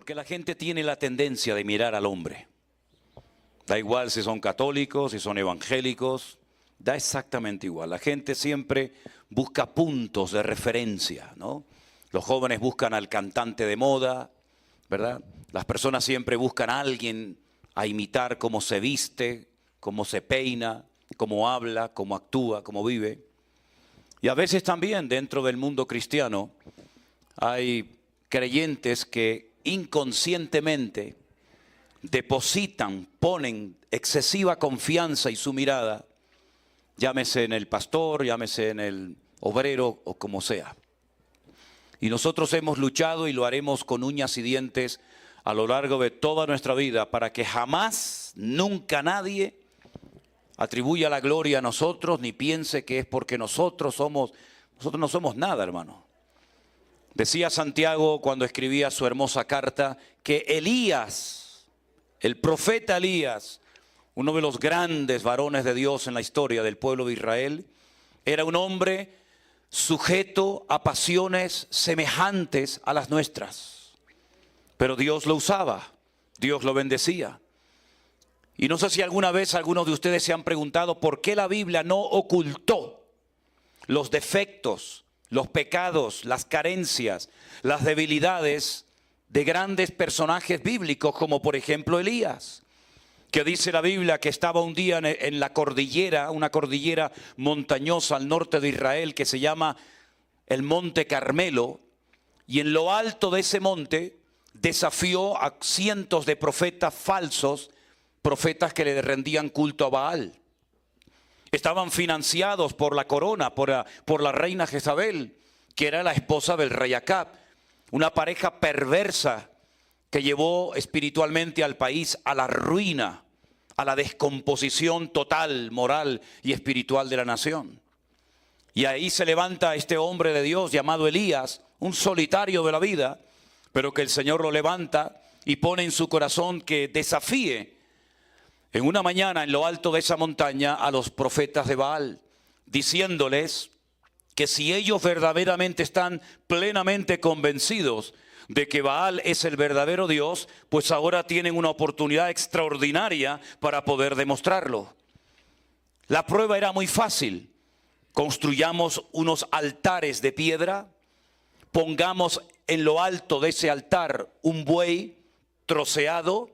Porque la gente tiene la tendencia de mirar al hombre. Da igual si son católicos, si son evangélicos, da exactamente igual. La gente siempre busca puntos de referencia, ¿no? Los jóvenes buscan al cantante de moda, ¿verdad? Las personas siempre buscan a alguien a imitar cómo se viste, cómo se peina, cómo habla, cómo actúa, cómo vive. Y a veces también dentro del mundo cristiano hay creyentes que inconscientemente depositan, ponen excesiva confianza y su mirada, llámese en el pastor, llámese en el obrero o como sea. Y nosotros hemos luchado y lo haremos con uñas y dientes a lo largo de toda nuestra vida para que jamás, nunca nadie atribuya la gloria a nosotros ni piense que es porque nosotros no somos nada, hermano. Decía Santiago cuando escribía su hermosa carta que Elías, el profeta Elías, uno de los grandes varones de Dios en la historia del pueblo de Israel, era un hombre sujeto a pasiones semejantes a las nuestras. Pero Dios lo usaba, Dios lo bendecía. Y no sé si alguna vez algunos de ustedes se han preguntado por qué la Biblia no ocultó los defectos, los pecados, las carencias, las debilidades de grandes personajes bíblicos como por ejemplo Elías, que dice la Biblia que estaba un día en la cordillera, una cordillera montañosa al norte de Israel que se llama el Monte Carmelo, y en lo alto de ese monte desafió a cientos de profetas falsos, profetas que le rendían culto a Baal. Estaban financiados por la corona, por la reina Jezabel, que era la esposa del rey Acab, una pareja perversa que llevó espiritualmente al país a la ruina, a la descomposición total, moral y espiritual de la nación. Y ahí se levanta este hombre de Dios llamado Elías, un solitario de la vida, pero que el Señor lo levanta y pone en su corazón que desafíe en una mañana en lo alto de esa montaña a los profetas de Baal, diciéndoles que si ellos verdaderamente están plenamente convencidos de que Baal es el verdadero Dios, pues ahora tienen una oportunidad extraordinaria para poder demostrarlo. La prueba era muy fácil. Construyamos unos altares de piedra, pongamos en lo alto de ese altar un buey troceado,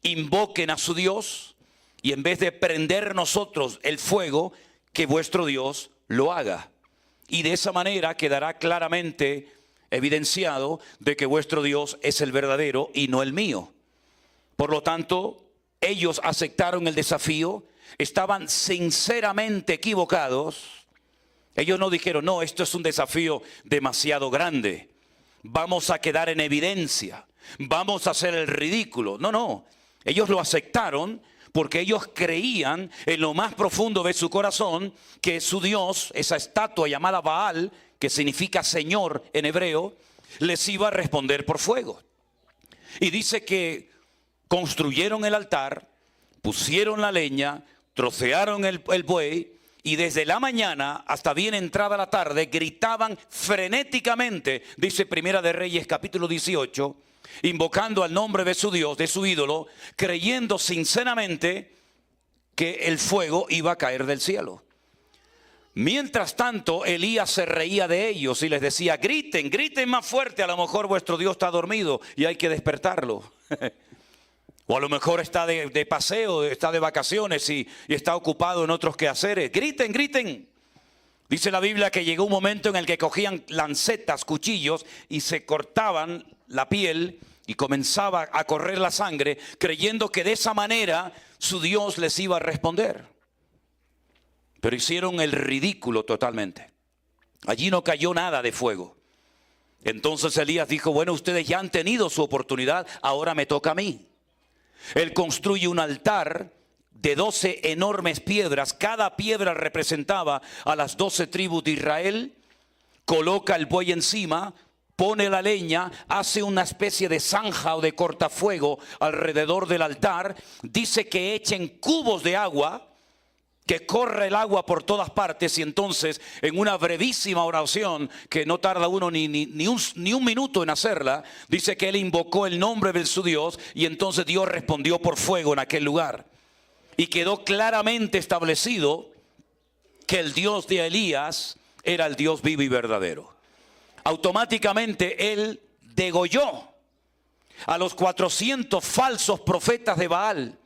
invoquen a su Dios y en vez de prender nosotros el fuego, que vuestro Dios lo haga. Y de esa manera quedará claramente evidenciado de que vuestro Dios es el verdadero y no el mío. Por lo tanto, ellos aceptaron el desafío, estaban sinceramente equivocados. Ellos no dijeron, no, esto es un desafío demasiado grande, vamos a quedar en evidencia, vamos a hacer el ridículo. No, no, ellos lo aceptaron porque ellos creían en lo más profundo de su corazón que su Dios, esa estatua llamada Baal, que significa Señor en hebreo, les iba a responder por fuego. Y dice que construyeron el altar, pusieron la leña, trocearon el buey, y desde la mañana hasta bien entrada la tarde gritaban frenéticamente, dice Primera de Reyes capítulo 18, invocando al nombre de su Dios, de su ídolo, creyendo sinceramente que el fuego iba a caer del cielo. Mientras tanto, Elías se reía de ellos y les decía, griten, griten más fuerte, a lo mejor vuestro Dios está dormido y hay que despertarlo. O a lo mejor está de paseo, está de vacaciones y está ocupado en otros quehaceres. Griten, griten. Dice la Biblia que llegó un momento en el que cogían lancetas, cuchillos y se cortaban la piel y comenzaba a correr la sangre, creyendo que de esa manera su Dios les iba a responder. Pero hicieron el ridículo totalmente. Allí no cayó nada de fuego. Entonces Elías dijo, bueno, ustedes ya han tenido su oportunidad, ahora me toca a mí. Él construye un altar de 12 enormes piedras. Cada piedra representaba a las 12 tribus de Israel. Coloca el buey encima, pone la leña, hace una especie de zanja o de cortafuego alrededor del altar. Dice que echen cubos de agua, que corre el agua por todas partes, y entonces en una brevísima oración, que no tarda uno ni un minuto en hacerla, dice que él invocó el nombre de su Dios, y entonces Dios respondió por fuego en aquel lugar. Y quedó claramente establecido que el Dios de Elías era el Dios vivo y verdadero. Automáticamente él degolló a los 400 falsos profetas de Baal.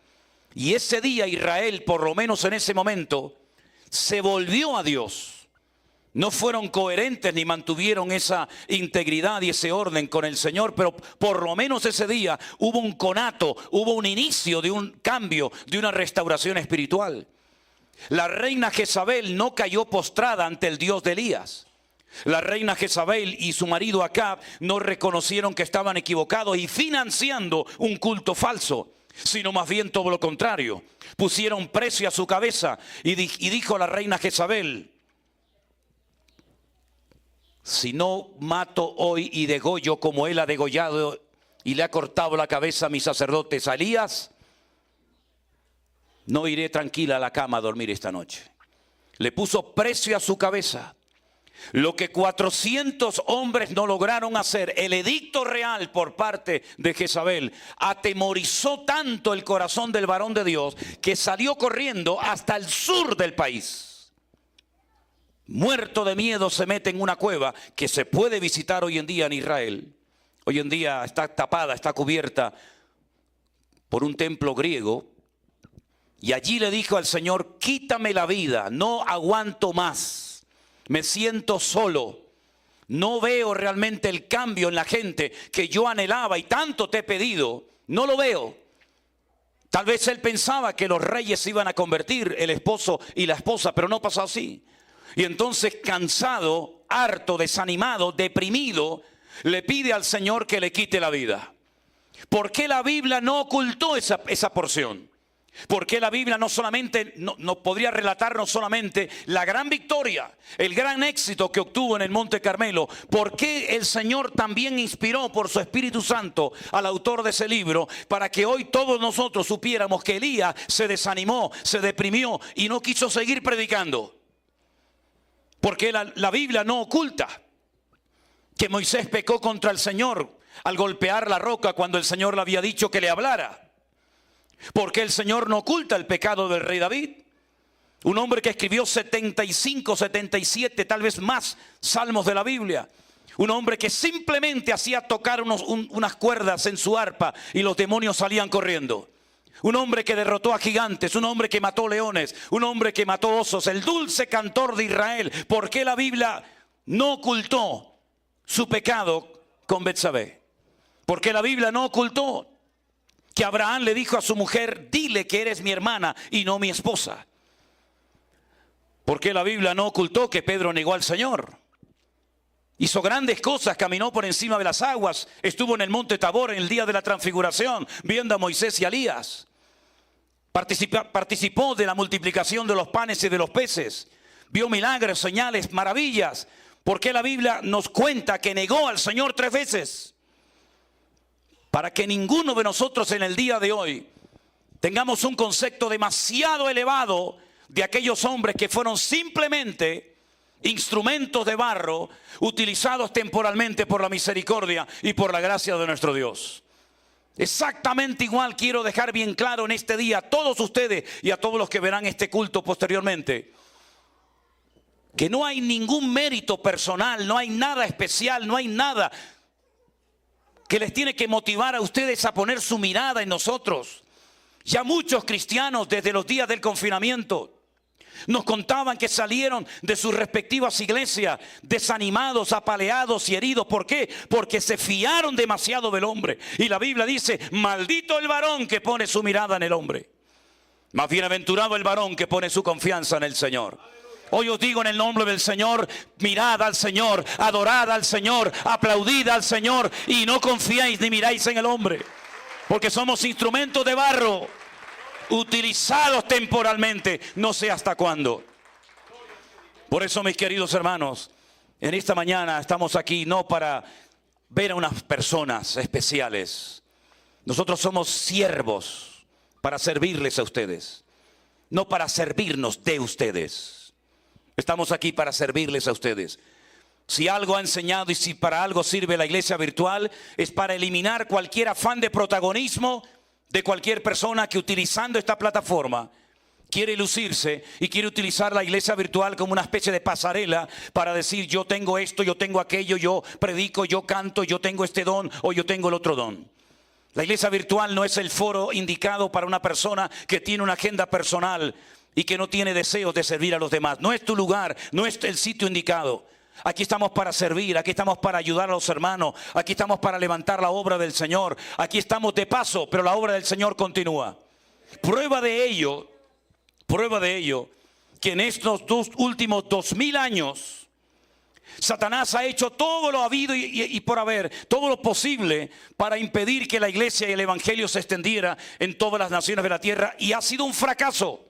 Y ese día Israel, por lo menos en ese momento, se volvió a Dios. No fueron coherentes ni mantuvieron esa integridad y ese orden con el Señor, pero por lo menos ese día hubo un conato, hubo un inicio de un cambio, de una restauración espiritual. La reina Jezabel no cayó postrada ante el Dios de Elías. La reina Jezabel y su marido Acab no reconocieron que estaban equivocados y financiando un culto falso, sino más bien todo lo contrario. Pusieron precio a su cabeza y dijo la reina Jezabel: si no mato hoy y degollo como él ha degollado y le ha cortado la cabeza a mis sacerdotes a Elías, no iré tranquila a la cama a dormir esta noche. Le puso precio a su cabeza. Lo que 400 hombres no lograron hacer, el edicto real por parte de Jezabel, atemorizó tanto el corazón del varón de Dios que salió corriendo hasta el sur del país. Muerto de miedo se mete en una cueva que se puede visitar hoy en día en Israel. Hoy en día está tapada, está cubierta por un templo griego. Y allí le dijo al Señor: quítame la vida, no aguanto más. Me siento solo, no veo realmente el cambio en la gente que yo anhelaba y tanto te he pedido, no lo veo. Tal vez él pensaba que los reyes se iban a convertir, el esposo y la esposa, pero no pasó así. Y entonces, cansado, harto, desanimado, deprimido, le pide al Señor que le quite la vida. ¿Por qué la Biblia no ocultó esa porción? Porque la Biblia no solamente no podría relatar no solamente la gran victoria, el gran éxito que obtuvo en el Monte Carmelo. Porque el Señor también inspiró por su Espíritu Santo al autor de ese libro, para que hoy todos nosotros supiéramos que Elías se desanimó, se deprimió y no quiso seguir predicando. Porque la Biblia no oculta que Moisés pecó contra el Señor al golpear la roca cuando el Señor le había dicho que le hablara. Porque el Señor no oculta el pecado del rey David, un hombre que escribió 75, 77, tal vez más salmos de la Biblia. Un hombre que simplemente hacía tocar unas cuerdas en su arpa y los demonios salían corriendo. Un hombre que derrotó a gigantes, un hombre que mató leones, un hombre que mató osos, el dulce cantor de Israel. ¿Por qué la Biblia no ocultó su pecado con Betsabé? Porque la Biblia no ocultó que Abraham le dijo a su mujer: dile que eres mi hermana y no mi esposa. Porque la Biblia no ocultó que Pedro negó al Señor. Hizo grandes cosas, caminó por encima de las aguas, estuvo en el monte Tabor en el día de la transfiguración, viendo a Moisés y a Elías. Participó de la multiplicación de los panes y de los peces. Vio milagros, señales, maravillas. Porque la Biblia nos cuenta que negó al Señor 3 veces. Para que ninguno de nosotros en el día de hoy tengamos un concepto demasiado elevado de aquellos hombres que fueron simplemente instrumentos de barro utilizados temporalmente por la misericordia y por la gracia de nuestro Dios. Exactamente igual quiero dejar bien claro en este día a todos ustedes y a todos los que verán este culto posteriormente, que no hay ningún mérito personal, no hay nada especial, no hay nada que les tiene que motivar a ustedes a poner su mirada en nosotros. Ya muchos cristianos desde los días del confinamiento nos contaban que salieron de sus respectivas iglesias desanimados, apaleados y heridos. ¿Por qué? Porque se fiaron demasiado del hombre. Y la Biblia dice: maldito el varón que pone su mirada en el hombre. Más bienaventurado el varón que pone su confianza en el Señor. Hoy os digo en el nombre del Señor: mirad al Señor, adorad al Señor, aplaudid al Señor y no confiéis ni miráis en el hombre. Porque somos instrumentos de barro, utilizados temporalmente, no sé hasta cuándo. Por eso, mis queridos hermanos, en esta mañana estamos aquí no para ver a unas personas especiales. Nosotros somos siervos para servirles a ustedes. no para servirnos de ustedes. Estamos aquí para servirles a ustedes. Si algo ha enseñado y si para algo sirve la iglesia virtual, es para eliminar cualquier afán de protagonismo de cualquier persona que utilizando esta plataforma quiere lucirse y quiere utilizar la iglesia virtual como una especie de pasarela para decir yo tengo esto, yo tengo aquello, yo predico, yo canto, yo tengo este don o yo tengo el otro don. La iglesia virtual no es el foro indicado para una persona que tiene una agenda personal y que no tiene deseos de servir a los demás. No es tu lugar, no es el sitio indicado. Aquí estamos para servir, aquí estamos para ayudar a los hermanos, aquí estamos para levantar la obra del Señor. Aquí estamos de paso, pero la obra del Señor continúa. Prueba de ello, que en estos últimos 2000 años, Satanás ha hecho todo lo habido y por haber, todo lo posible para impedir que la iglesia y el evangelio se extendiera en todas las naciones de la tierra, y ha sido un fracaso.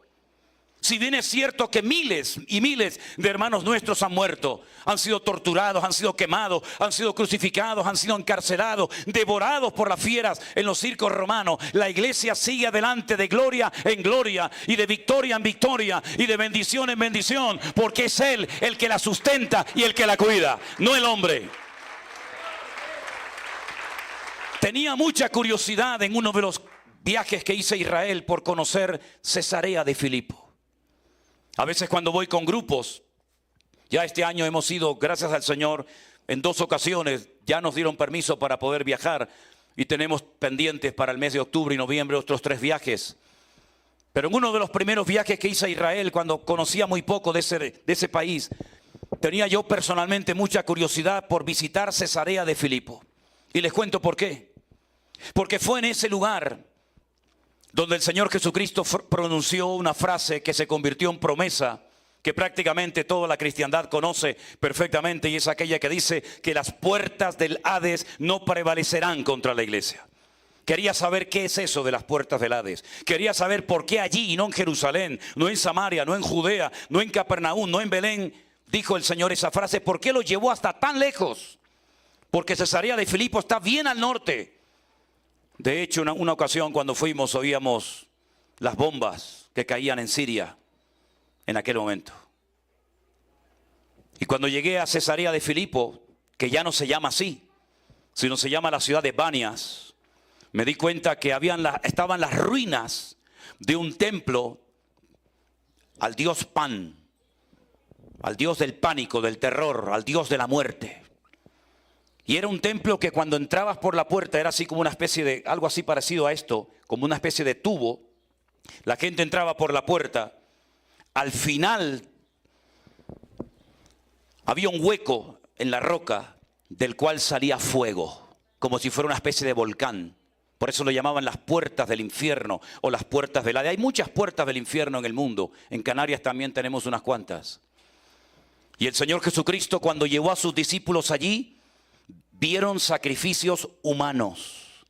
Si bien es cierto que miles y miles de hermanos nuestros han muerto, han sido torturados, han sido quemados, han sido crucificados, han sido encarcelados, devorados por las fieras en los circos romanos, la iglesia sigue adelante de gloria en gloria y de victoria en victoria y de bendición en bendición, porque es Él el que la sustenta y el que la cuida, no el hombre. Tenía mucha curiosidad en uno de los viajes que hice a Israel por conocer Cesarea de Filipo. A veces cuando voy con grupos, ya este año hemos ido, gracias al Señor, en 2 ocasiones, ya nos dieron permiso para poder viajar y tenemos pendientes para el mes de octubre y noviembre otros 3 viajes. Pero en uno de los primeros viajes que hice a Israel, cuando conocía muy poco de ese país, tenía yo personalmente mucha curiosidad por visitar Cesarea de Filipo. Y les cuento por qué. Porque fue en ese lugar donde el Señor Jesucristo pronunció una frase que se convirtió en promesa, que prácticamente toda la cristiandad conoce perfectamente, y es aquella que dice que las puertas del Hades no prevalecerán contra la iglesia. Quería saber qué es eso de las puertas del Hades. Quería saber por qué allí y no en Jerusalén, no en Samaria, no en Judea, no en Capernaum, no en Belén, dijo el Señor esa frase. ¿Por qué lo llevó hasta tan lejos? Porque Cesarea de Filipo está bien al norte. De hecho, una ocasión cuando fuimos oíamos las bombas que caían en Siria en aquel momento. Y cuando llegué a Cesarea de Filipo, que ya no se llama así, sino se llama la ciudad de Banias, me di cuenta que estaban las ruinas de un templo al dios Pan, al dios del pánico, del terror, al dios de la muerte. Y era un templo que cuando entrabas por la puerta era así como una especie de, algo así parecido a esto, como una especie de tubo. La gente entraba por la puerta. Al final había un hueco en la roca del cual salía fuego, como si fuera una especie de volcán. Por eso lo llamaban las puertas del infierno o las puertas del Hades. Hay muchas puertas del infierno en el mundo. En Canarias también tenemos unas cuantas. Y el Señor Jesucristo, cuando llevó a sus discípulos allí, vieron sacrificios humanos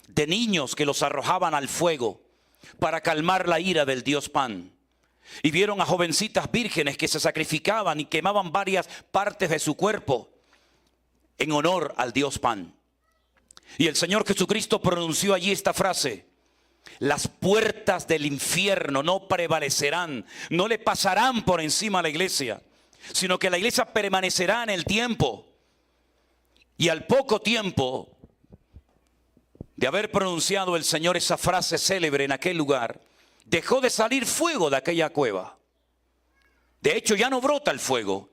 de niños que los arrojaban al fuego para calmar la ira del dios Pan. Y vieron a jovencitas vírgenes que se sacrificaban y quemaban varias partes de su cuerpo en honor al dios Pan. Y el Señor Jesucristo pronunció allí esta frase: las puertas del infierno no prevalecerán, no le pasarán por encima a la iglesia, sino que la iglesia permanecerá en el tiempo. Y al poco tiempo de haber pronunciado el Señor esa frase célebre en aquel lugar, dejó de salir fuego de aquella cueva. De hecho, ya no brota el fuego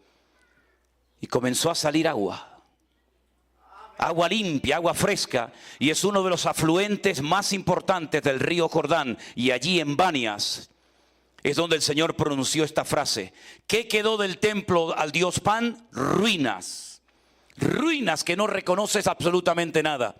y comenzó a salir agua. Agua limpia, agua fresca, y es uno de los afluentes más importantes del río Jordán. Y allí en Banias es donde el Señor pronunció esta frase. ¿Qué quedó del templo al dios Pan? Ruinas. Ruinas que no reconoces absolutamente nada.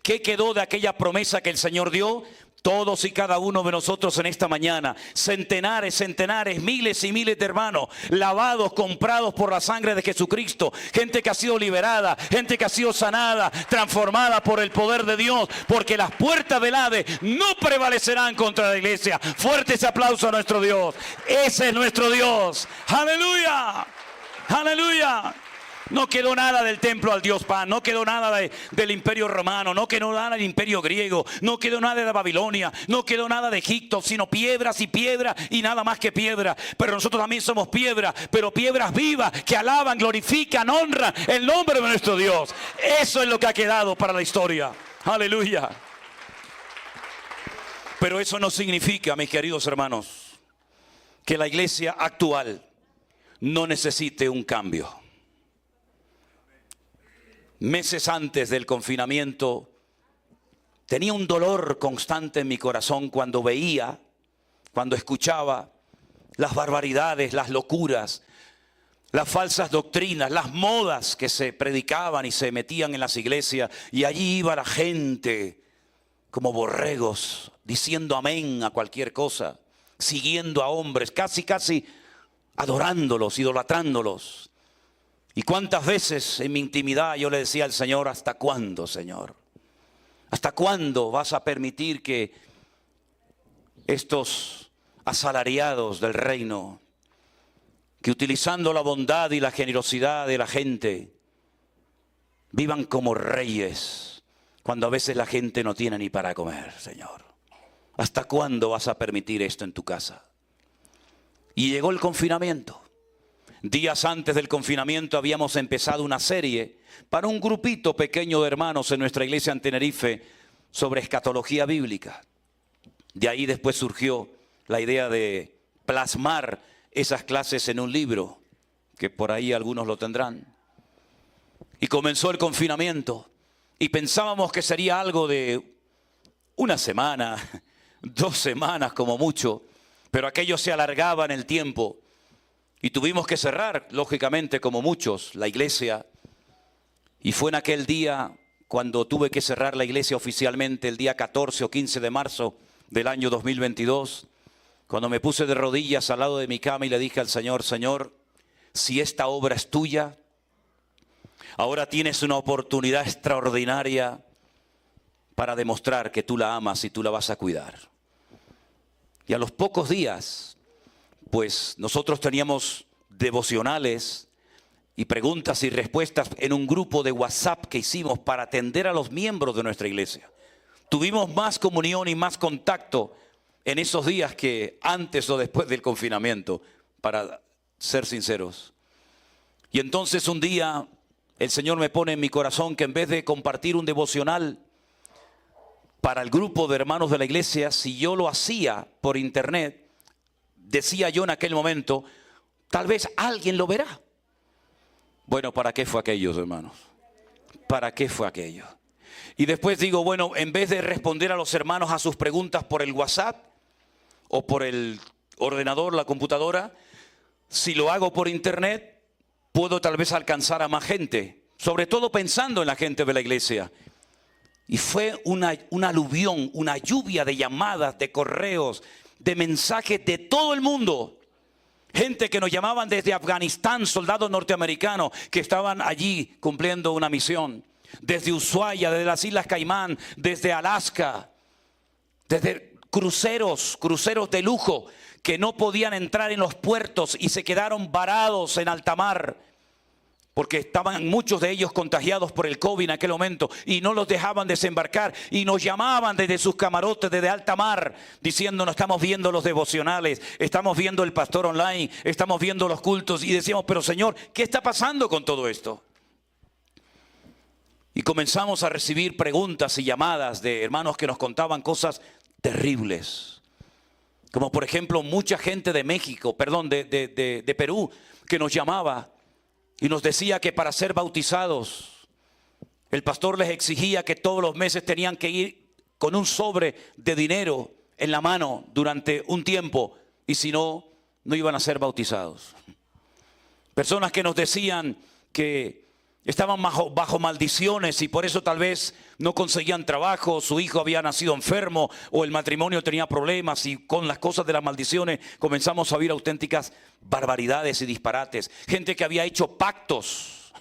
¿Qué quedó de aquella promesa que el Señor dio? Todos y cada uno de nosotros en esta mañana, centenares, miles y miles de hermanos, lavados, comprados por la sangre de Jesucristo, gente que ha sido liberada, gente que ha sido sanada, transformada por el poder de Dios, porque las puertas del Hades no prevalecerán contra la iglesia. Fuerte ese aplauso a nuestro Dios. Ese es nuestro Dios. ¡Aleluya! ¡Aleluya! No quedó nada del templo al dios Pan, no quedó nada del imperio romano, no quedó nada del imperio griego, no quedó nada de Babilonia, no quedó nada de Egipto, sino piedras y piedras y nada más que piedra. Pero nosotros también somos piedras, pero piedras vivas que alaban, glorifican, honran el nombre de nuestro Dios. Eso es lo que ha quedado para la historia. Aleluya. Pero eso no significa, mis queridos hermanos, que la iglesia actual no necesite un cambio. Meses antes del confinamiento, tenía un dolor constante en mi corazón cuando veía, cuando escuchaba las barbaridades, las locuras, las falsas doctrinas, las modas que se predicaban y se metían en las iglesias. Y allí iba la gente como borregos, diciendo amén a cualquier cosa, siguiendo a hombres, casi adorándolos, idolatrándolos. Y cuántas veces en mi intimidad yo le decía al Señor: ¿hasta cuándo, Señor? ¿Hasta cuándo vas a permitir que estos asalariados del reino, que utilizando la bondad y la generosidad de la gente, vivan como reyes, cuando a veces la gente no tiene ni para comer, Señor? ¿Hasta cuándo vas a permitir esto en tu casa? Y llegó el confinamiento. Días antes del confinamiento habíamos empezado una serie para un grupito pequeño de hermanos en nuestra iglesia en Tenerife sobre escatología bíblica. De ahí después surgió la idea de plasmar esas clases en un libro, que por ahí algunos lo tendrán. Y comenzó el confinamiento y pensábamos que sería algo de una semana, 2 semanas como mucho, pero aquello se alargaba en el tiempo. Y tuvimos que cerrar, lógicamente, como muchos, la iglesia. Y fue en aquel día cuando tuve que cerrar la iglesia oficialmente, el día 14 o 15 de marzo del año 2022, cuando me puse de rodillas al lado de mi cama y le dije al Señor: Señor, si esta obra es tuya, ahora tienes una oportunidad extraordinaria para demostrar que tú la amas y tú la vas a cuidar. Y a los pocos días, pues nosotros teníamos devocionales y preguntas y respuestas en un grupo de WhatsApp que hicimos para atender a los miembros de nuestra iglesia. Tuvimos más comunión y más contacto en esos días que antes o después del confinamiento, para ser sinceros. Y entonces un día el Señor me pone en mi corazón que en vez de compartir un devocional para el grupo de hermanos de la iglesia, si yo lo hacía por internet, decía yo en aquel momento, tal vez alguien lo verá. Bueno, ¿para qué fue aquello, hermanos? ¿Para qué fue aquello? Y después digo, bueno, en vez de responder a los hermanos a sus preguntas por el WhatsApp o por el ordenador, la computadora, si lo hago por internet, puedo tal vez alcanzar a más gente, sobre todo pensando en la gente de la iglesia. Y fue una aluvión, una lluvia de llamadas, de correos, de mensajes de todo el mundo. Gente que nos llamaban desde Afganistán, soldados norteamericanos que estaban allí cumpliendo una misión. Desde Ushuaia, desde las Islas Caimán, desde Alaska, desde cruceros de lujo que no podían entrar en los puertos y se quedaron varados en alta mar, porque estaban muchos de ellos contagiados por el COVID en aquel momento y no los dejaban desembarcar y nos llamaban desde sus camarotes, desde alta mar, diciendo: no estamos viendo los devocionales, estamos viendo el pastor online, estamos viendo los cultos. Y decíamos: pero Señor, ¿qué está pasando con todo esto? Y comenzamos a recibir preguntas y llamadas de hermanos que nos contaban cosas terribles. Como por ejemplo mucha gente de México, de Perú, que nos llamaba y nos decía que para ser bautizados, el pastor les exigía que todos los meses tenían que ir con un sobre de dinero en la mano durante un tiempo, y si no, no iban a ser bautizados. Personas que nos decían que estaban bajo maldiciones y por eso tal vez no conseguían trabajo, su hijo había nacido enfermo o el matrimonio tenía problemas, y con las cosas de las maldiciones comenzamos a oír auténticas barbaridades y disparates. Gente que había hecho pactos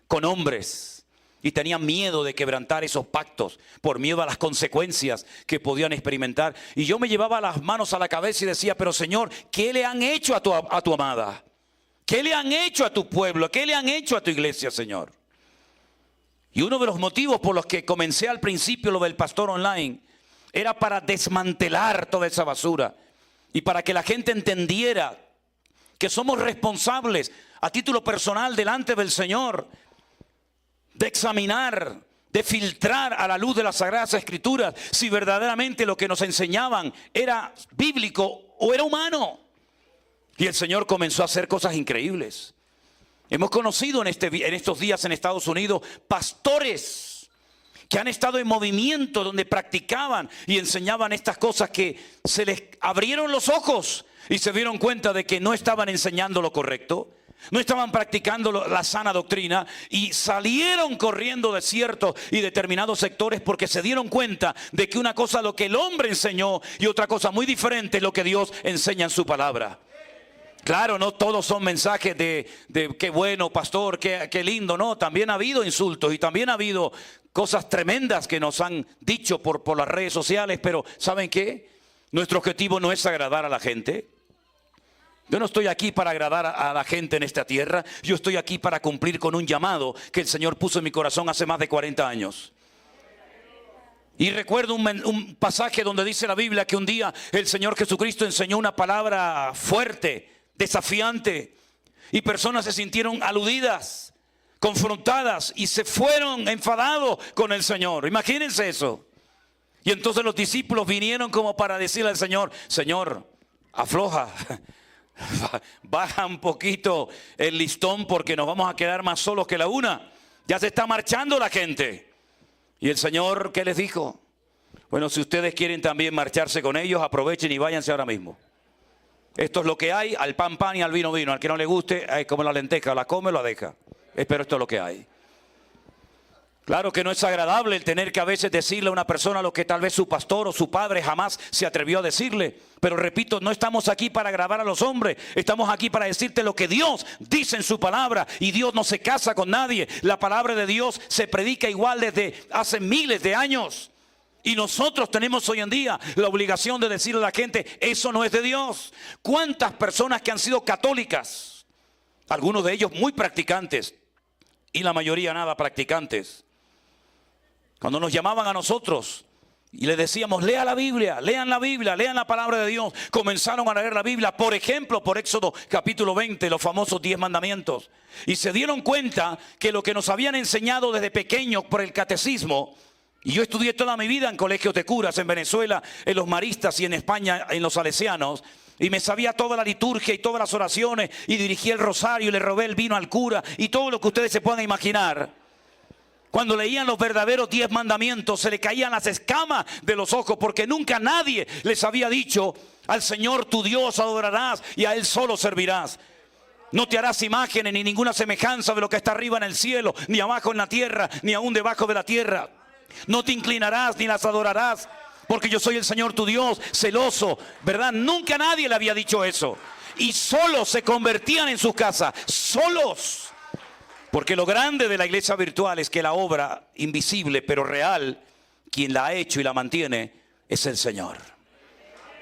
con hombres y tenían miedo de quebrantar esos pactos por miedo a las consecuencias que podían experimentar. Y yo me llevaba las manos a la cabeza y decía: pero Señor, ¿qué le han hecho a tu amada? ¿Qué le han hecho a tu pueblo? ¿Qué le han hecho a tu iglesia, Señor? Y uno de los motivos por los que comencé al principio lo del pastor online era para desmantelar toda esa basura y para que la gente entendiera que somos responsables a título personal delante del Señor de examinar, de filtrar a la luz de las Sagradas Escrituras si verdaderamente lo que nos enseñaban era bíblico o era humano. Y el Señor comenzó a hacer cosas increíbles. Hemos conocido en estos días en Estados Unidos pastores que han estado en movimiento donde practicaban y enseñaban estas cosas que se les abrieron los ojos y se dieron cuenta de que no estaban enseñando lo correcto, no estaban practicando la sana doctrina y salieron corriendo de ciertos y determinados sectores porque se dieron cuenta de que una cosa es lo que el hombre enseñó y otra cosa muy diferente es lo que Dios enseña en su palabra. Claro, no todos son mensajes de qué bueno, pastor, qué lindo. No, también ha habido insultos y también ha habido cosas tremendas que nos han dicho por las redes sociales. Pero ¿saben qué? Nuestro objetivo no es agradar a la gente. Yo no estoy aquí para agradar a la gente en esta tierra. Yo estoy aquí para cumplir con un llamado que el Señor puso en mi corazón hace más de 40 años. Y recuerdo un pasaje donde dice la Biblia que un día el Señor Jesucristo enseñó una palabra fuerte, desafiante, y personas se sintieron aludidas, confrontadas y se fueron enfadados con el Señor. Imagínense eso. Y entonces los discípulos vinieron como para decirle al Señor: Señor, afloja, baja un poquito el listón porque nos vamos a quedar más solos que la una. Ya se está marchando la gente. Y el Señor, ¿qué les dijo? Bueno, si ustedes quieren también marcharse con ellos, aprovechen y váyanse ahora mismo. Esto es lo que hay, al pan pan y al vino vino. Al que no le guste, es como la lenteja, la come o la deja. Pero esto es lo que hay. Claro que no es agradable el tener que a veces decirle a una persona lo que tal vez su pastor o su padre jamás se atrevió a decirle. Pero repito, no estamos aquí para agradar a los hombres. Estamos aquí para decirte lo que Dios dice en su palabra. Y Dios no se casa con nadie. La palabra de Dios se predica igual desde hace miles de años. Y nosotros tenemos hoy en día la obligación de decirle a la gente: eso no es de Dios. ¿Cuántas personas que han sido católicas, algunos de ellos muy practicantes y la mayoría nada practicantes, cuando nos llamaban a nosotros y les decíamos: lea la Biblia, lean la palabra de Dios, comenzaron a leer la Biblia, por ejemplo, por Éxodo capítulo 20, los famosos 10 mandamientos, y se dieron cuenta que lo que nos habían enseñado desde pequeños por el catecismo. Y yo estudié toda mi vida en colegios de curas, en Venezuela, en los maristas, y en España, en los salesianos. Y me sabía toda la liturgia y todas las oraciones, y dirigí el rosario y le robé el vino al cura, y todo lo que ustedes se puedan imaginar. Cuando leían los verdaderos 10 mandamientos, se le caían las escamas de los ojos, porque nunca nadie les había dicho: al Señor tu Dios adorarás y a Él solo servirás. No te harás imágenes ni ninguna semejanza de lo que está arriba en el cielo, ni abajo en la tierra, ni aún debajo de la tierra. No te inclinarás ni las adorarás, porque yo soy el Señor tu Dios, celoso, ¿verdad? Nunca nadie le había dicho eso. Y solos se convertían en sus casas, solos. Porque lo grande de la iglesia virtual es que la obra invisible pero real, quien la ha hecho y la mantiene, es el Señor.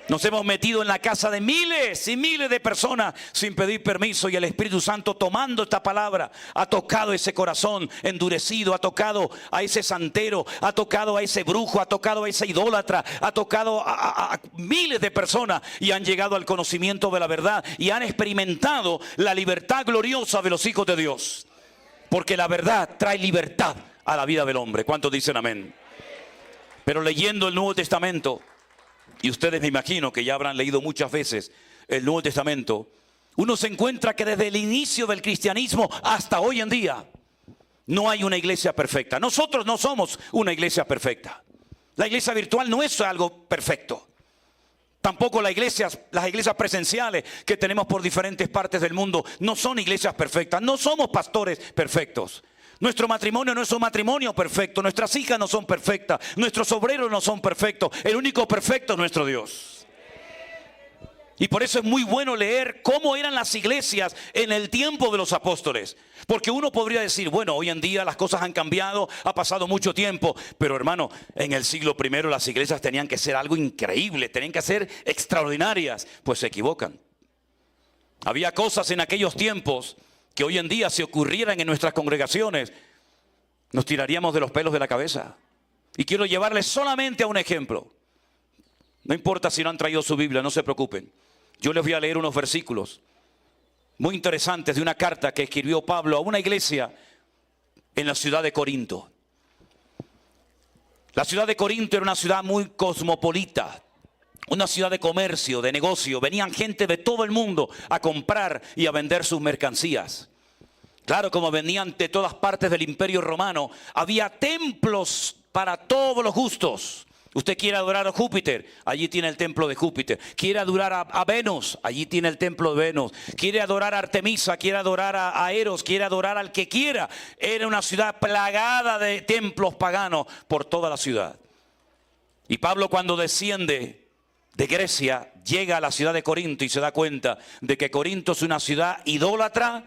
Nos hemos metido en la casa de miles y miles de personas sin pedir permiso, y el Espíritu Santo, tomando esta palabra, ha tocado ese corazón endurecido, ha tocado a ese santero, ha tocado a ese brujo, ha tocado a ese idólatra, ha tocado a miles de personas, y han llegado al conocimiento de la verdad y han experimentado la libertad gloriosa de los hijos de Dios. Porque la verdad trae libertad a la vida del hombre. ¿Cuántos dicen amén? Pero leyendo el Nuevo Testamento, y ustedes me imagino que ya habrán leído muchas veces el Nuevo Testamento, uno se encuentra que desde el inicio del cristianismo hasta hoy en día no hay una iglesia perfecta. Nosotros no somos una iglesia perfecta. La iglesia virtual no es algo perfecto. Tampoco las iglesias presenciales que tenemos por diferentes partes del mundo no son iglesias perfectas. No somos pastores perfectos. Nuestro matrimonio no es un matrimonio perfecto. Nuestras hijas no son perfectas. Nuestros obreros no son perfectos. El único perfecto es nuestro Dios. Y por eso es muy bueno leer cómo eran las iglesias en el tiempo de los apóstoles. Porque uno podría decir: bueno, hoy en día las cosas han cambiado, ha pasado mucho tiempo. Pero hermano, en el siglo I las iglesias tenían que ser algo increíble, tenían que ser extraordinarias. Pues se equivocan. Había cosas en aquellos tiempos que hoy en día si ocurrieran en nuestras congregaciones, nos tiraríamos de los pelos de la cabeza. Y quiero llevarles solamente a un ejemplo. No importa si no han traído su Biblia, no se preocupen. Yo les voy a leer unos versículos muy interesantes de una carta que escribió Pablo a una iglesia en la ciudad de Corinto. La ciudad de Corinto era una ciudad muy cosmopolita, una ciudad de comercio, de negocio. Venían gente de todo el mundo a comprar y a vender sus mercancías. Claro, como venían de todas partes del Imperio Romano, había templos para todos los gustos. Usted quiere adorar a Júpiter, allí tiene el templo de Júpiter. Quiere adorar a Venus, allí tiene el templo de Venus. Quiere adorar a Artemisa, quiere adorar a Eros, quiere adorar al que quiera. Era una ciudad plagada de templos paganos por toda la ciudad. Y Pablo, cuando desciende de Grecia, llega a la ciudad de Corinto y se da cuenta de que Corinto es una ciudad idólatra,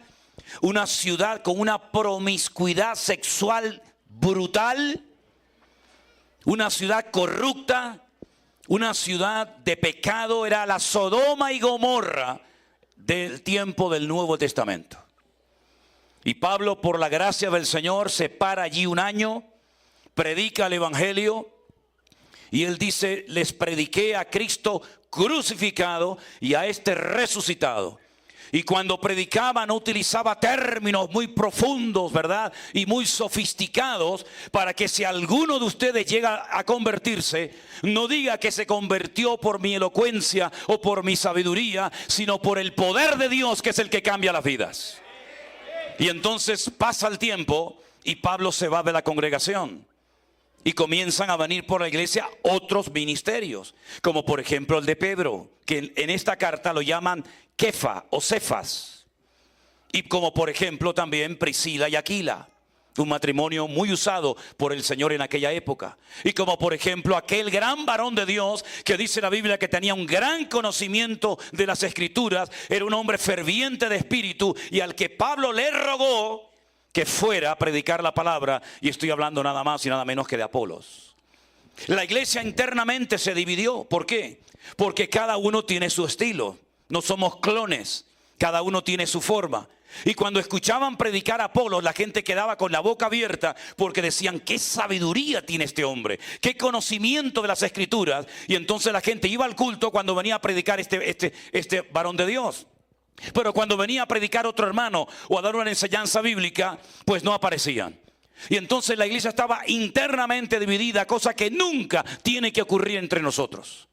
una ciudad con una promiscuidad sexual brutal, una ciudad corrupta, una ciudad de pecado. Era la Sodoma y Gomorra del tiempo del Nuevo Testamento. Y Pablo, por la gracia del Señor, se para allí un año, predica el Evangelio. Y él dice, les prediqué a Cristo crucificado y a este resucitado. Y cuando predicaba no utilizaba términos muy profundos, ¿verdad? Y muy sofisticados, para que si alguno de ustedes llega a convertirse, no diga que se convirtió por mi elocuencia o por mi sabiduría, sino por el poder de Dios, que es el que cambia las vidas. Y entonces pasa el tiempo y Pablo se va de la congregación. Y comienzan a venir por la iglesia otros ministerios, como por ejemplo el de Pedro, que en esta carta lo llaman Kefa o Cefas. Y como por ejemplo también Priscila y Aquila, un matrimonio muy usado por el Señor en aquella época. Y como por ejemplo aquel gran varón de Dios que dice la Biblia que tenía un gran conocimiento de las Escrituras, era un hombre ferviente de espíritu y al que Pablo le rogó que fuera a predicar la palabra, y estoy hablando nada más y nada menos que de Apolos. La iglesia internamente se dividió. ¿Por qué? Porque cada uno tiene su estilo. No somos clones, cada uno tiene su forma. Y cuando escuchaban predicar a Apolos, la gente quedaba con la boca abierta porque decían, qué sabiduría tiene este hombre, qué conocimiento de las Escrituras. Y entonces la gente iba al culto cuando venía a predicar este varón de Dios. Pero cuando venía a predicar otro hermano o a dar una enseñanza bíblica, pues no aparecían. Y entonces la iglesia estaba internamente dividida, cosa que nunca tiene que ocurrir entre nosotros.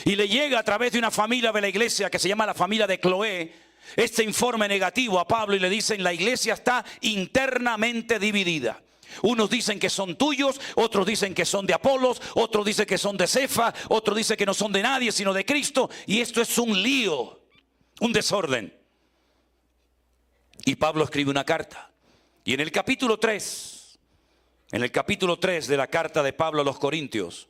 Y le llega a través de una familia de la iglesia que se llama la familia de Cloé este informe negativo a Pablo y le dicen, la iglesia está internamente dividida. Unos dicen que son tuyos, otros dicen que son de Apolos, otros dicen que son de Cefa, otros dicen que no son de nadie sino de Cristo. Y esto es un lío. Un desorden. Y Pablo escribe una carta. Y en el capítulo 3 de la carta de Pablo a los Corintios,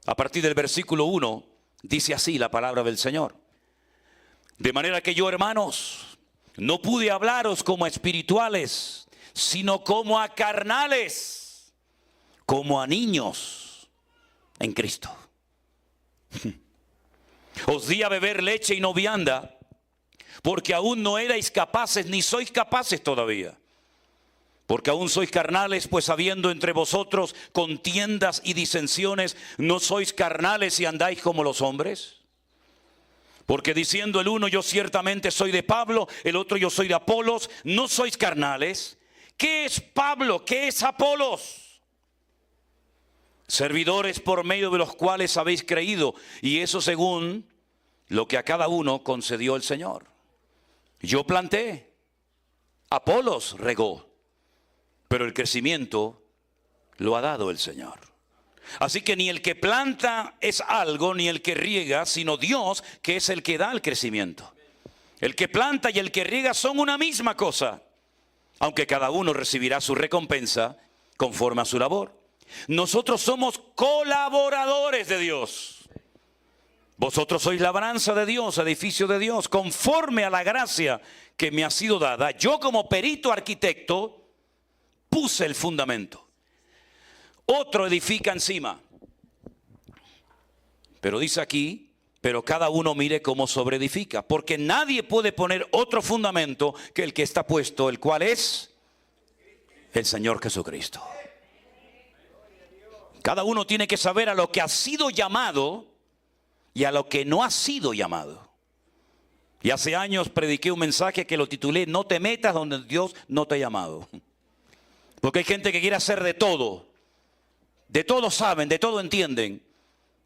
a partir del versículo 1, dice así la palabra del Señor. De manera que yo, hermanos, no pude hablaros como a espirituales, sino como a carnales, como a niños en Cristo. Os di a beber leche y no vianda, porque aún no erais capaces, ni sois capaces todavía. Porque aún sois carnales, pues habiendo entre vosotros contiendas y disensiones, ¿no sois carnales y andáis como los hombres? Porque diciendo el uno, yo ciertamente soy de Pablo, el otro yo soy de Apolos, ¿no sois carnales? ¿Qué es Pablo? ¿Qué es Apolos? Servidores por medio de los cuales habéis creído, y eso según lo que a cada uno concedió el Señor. Yo planté, Apolos regó, pero el crecimiento lo ha dado el Señor. Así que ni el que planta es algo, ni el que riega, sino Dios, que es el que da el crecimiento. El que planta y el que riega son una misma cosa, aunque cada uno recibirá su recompensa conforme a su labor. Nosotros somos colaboradores de Dios. Vosotros sois labranza de Dios, edificio de Dios, conforme a la gracia que me ha sido dada. Yo como perito arquitecto puse el fundamento. Otro edifica encima. Pero dice aquí pero cada uno mire cómo sobreedifica, porque nadie puede poner otro fundamento que el que está puesto, el cual es el Señor Jesucristo. Cada uno tiene que saber a lo que ha sido llamado y a lo que no ha sido llamado. Y hace años prediqué un mensaje que lo titulé: no te metas donde Dios no te ha llamado. Porque hay gente que quiere hacer de todo saben, de todo entienden.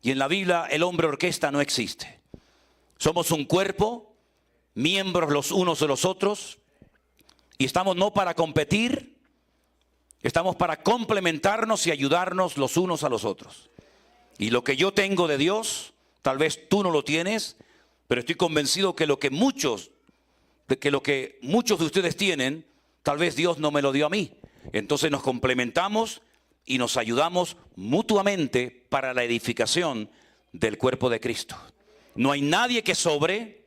Y en la Biblia el hombre orquesta no existe. Somos un cuerpo, miembros los unos de los otros, y estamos no para competir, estamos para complementarnos y ayudarnos los unos a los otros. Y lo que yo tengo de Dios, tal vez tú no lo tienes, pero estoy convencido que lo que muchos de ustedes tienen, tal vez Dios no me lo dio a mí. Entonces nos complementamos y nos ayudamos mutuamente para la edificación del cuerpo de Cristo. No hay nadie que sobre,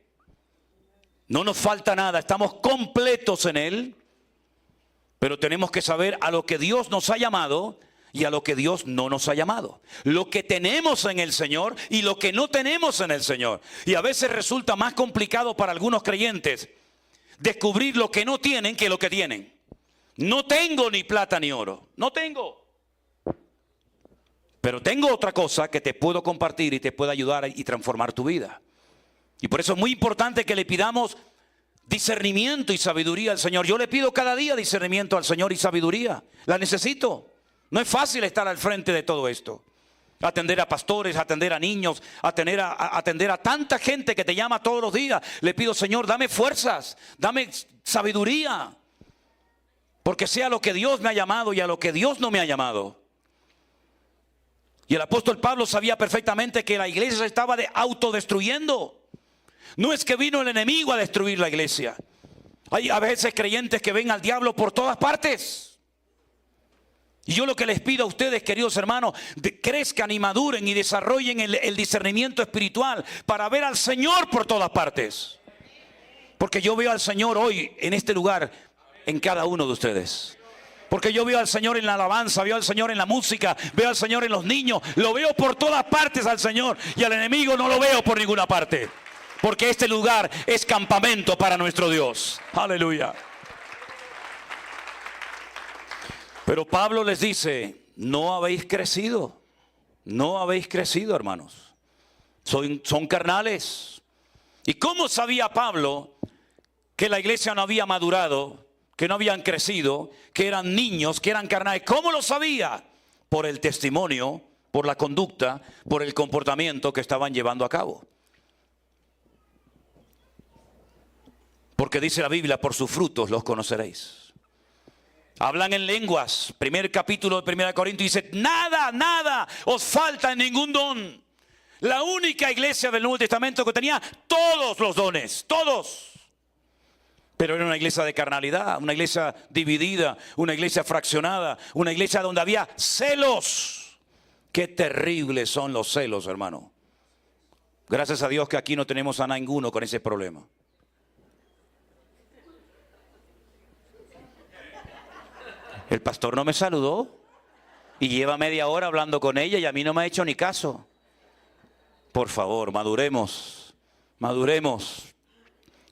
no nos falta nada, estamos completos en Él, pero tenemos que saber a lo que Dios nos ha llamado y a lo que Dios no nos ha llamado. Lo que tenemos en el Señor y lo que no tenemos en el Señor. Y a veces resulta más complicado para algunos creyentes descubrir lo que no tienen que lo que tienen. No tengo ni plata ni oro, no tengo. Pero tengo otra cosa que te puedo compartir y te puede ayudar y transformar tu vida. Y por eso es muy importante que le pidamos discernimiento y sabiduría al Señor. Yo le pido cada día discernimiento al Señor y sabiduría. La necesito. No es fácil estar al frente de todo esto. Atender a pastores, atender a niños, atender a tanta gente que te llama todos los días. Le pido: Señor, dame fuerzas, dame sabiduría. Porque sea lo que Dios me ha llamado y a lo que Dios no me ha llamado. Y el apóstol Pablo sabía perfectamente que la iglesia se estaba autodestruyendo. No es que vino el enemigo a destruir la iglesia. Hay a veces creyentes que ven al diablo por todas partes. Y yo lo que les pido a ustedes, queridos hermanos, crezcan y maduren y desarrollen el discernimiento espiritual para ver al Señor por todas partes. Porque yo veo al Señor hoy en este lugar, en cada uno de ustedes. Porque yo veo al Señor en la alabanza, veo al Señor en la música, veo al Señor en los niños. Lo veo por todas partes al Señor, y al enemigo no lo veo por ninguna parte. Porque este lugar es campamento para nuestro Dios. Aleluya. Pero Pablo les dice: no habéis crecido. No habéis crecido, hermanos. Son carnales. ¿Y cómo sabía Pablo que la iglesia no había madurado, que no habían crecido, que eran niños, que eran carnales? ¿Cómo lo sabía? Por el testimonio, por la conducta, por el comportamiento que estaban llevando a cabo. Porque dice la Biblia: por sus frutos los conoceréis. Hablan en lenguas. Primer capítulo de 1 Corintios dice: nada os falta en ningún don. La única iglesia del Nuevo Testamento que tenía todos los dones, todos. Pero era una iglesia de carnalidad, una iglesia dividida, una iglesia fraccionada, una iglesia donde había celos. Qué terribles son los celos, hermano. Gracias a Dios que aquí no tenemos a ninguno con ese problema. El pastor no me saludó y lleva media hora hablando con ella y a mí no me ha hecho ni caso. Por favor, maduremos, maduremos.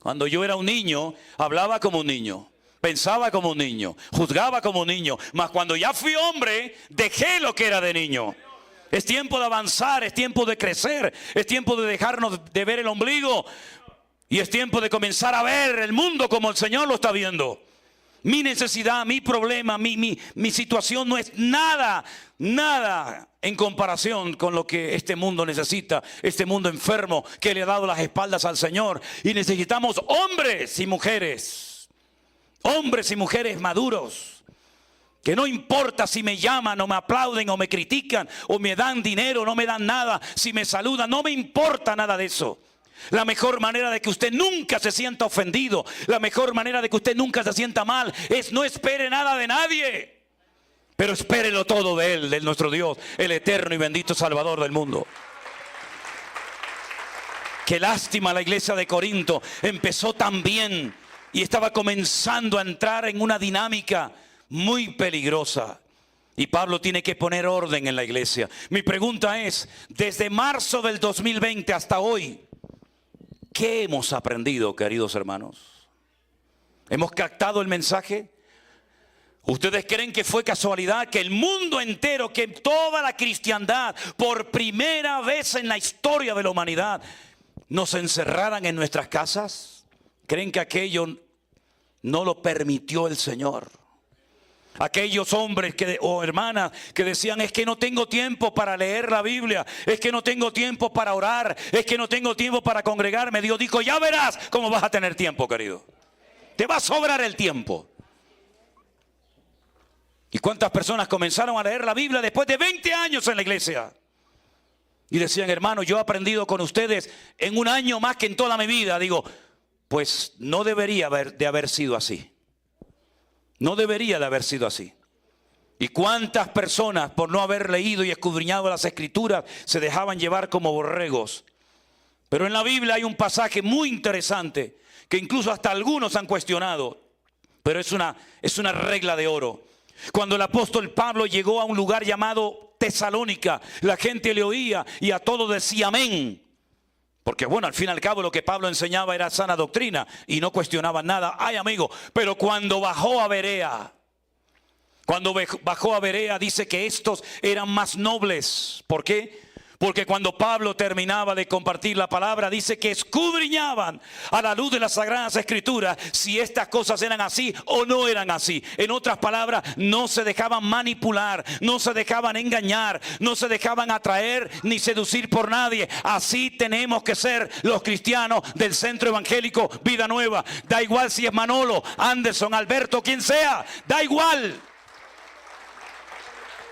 Cuando yo era un niño, hablaba como un niño, pensaba como un niño, juzgaba como un niño. Mas cuando ya fui hombre, dejé lo que era de niño. Es tiempo de avanzar, es tiempo de crecer, es tiempo de dejarnos de ver el ombligo. Y es tiempo de comenzar a ver el mundo como el Señor lo está viendo. Mi necesidad, mi problema, mi situación no es nada en comparación con lo que este mundo necesita. Este mundo enfermo que le ha dado las espaldas al Señor. Y necesitamos hombres y mujeres maduros. Que no importa si me llaman o me aplauden o me critican o me dan dinero o no me dan nada. Si me saludan, no me importa nada de eso. La mejor manera de que usted nunca se sienta ofendido, la mejor manera de que usted nunca se sienta mal, es no espere nada de nadie, pero espérelo todo de Él, de nuestro Dios, el eterno y bendito Salvador del mundo. Qué lástima, la iglesia de Corinto empezó tan bien y estaba comenzando a entrar en una dinámica muy peligrosa. Y Pablo tiene que poner orden en la iglesia. Mi pregunta es, desde marzo del 2020 hasta hoy, ¿qué hemos aprendido, queridos hermanos? ¿Hemos captado el mensaje? ¿Ustedes creen que fue casualidad que el mundo entero, que toda la cristiandad, por primera vez en la historia de la humanidad, nos encerraran en nuestras casas? ¿Creen que aquello no lo permitió el Señor? Aquellos hombres o hermanas que decían, es que no tengo tiempo para leer la Biblia, es que no tengo tiempo para orar, es que no tengo tiempo para congregarme. Dios dijo, ya verás cómo vas a tener tiempo, querido. Te va a sobrar el tiempo. ¿Y cuántas personas comenzaron a leer la Biblia después de 20 años en la iglesia? Y decían, hermano, yo he aprendido con ustedes en un año más que en toda mi vida. Digo, pues no debería de haber sido así. No debería de haber sido así. ¿Y cuántas personas, por no haber leído y escudriñado las Escrituras, se dejaban llevar como borregos? Pero en la Biblia hay un pasaje muy interesante que incluso hasta algunos han cuestionado, pero es una regla de oro. Cuando el apóstol Pablo llegó a un lugar llamado Tesalónica, la gente le oía y a todo decía amén. Porque bueno, al fin y al cabo lo que Pablo enseñaba era sana doctrina y no cuestionaban nada. Ay, amigo, pero cuando bajó a Berea, dice que estos eran más nobles. ¿Por qué? Porque cuando Pablo terminaba de compartir la palabra, dice que escudriñaban a la luz de las Sagradas Escrituras si estas cosas eran así o no eran así. En otras palabras, no se dejaban manipular, no se dejaban engañar, no se dejaban atraer ni seducir por nadie. Así tenemos que ser los cristianos del Centro Evangélico Vida Nueva. Da igual si es Manolo, Anderson, Alberto, quien sea, da igual.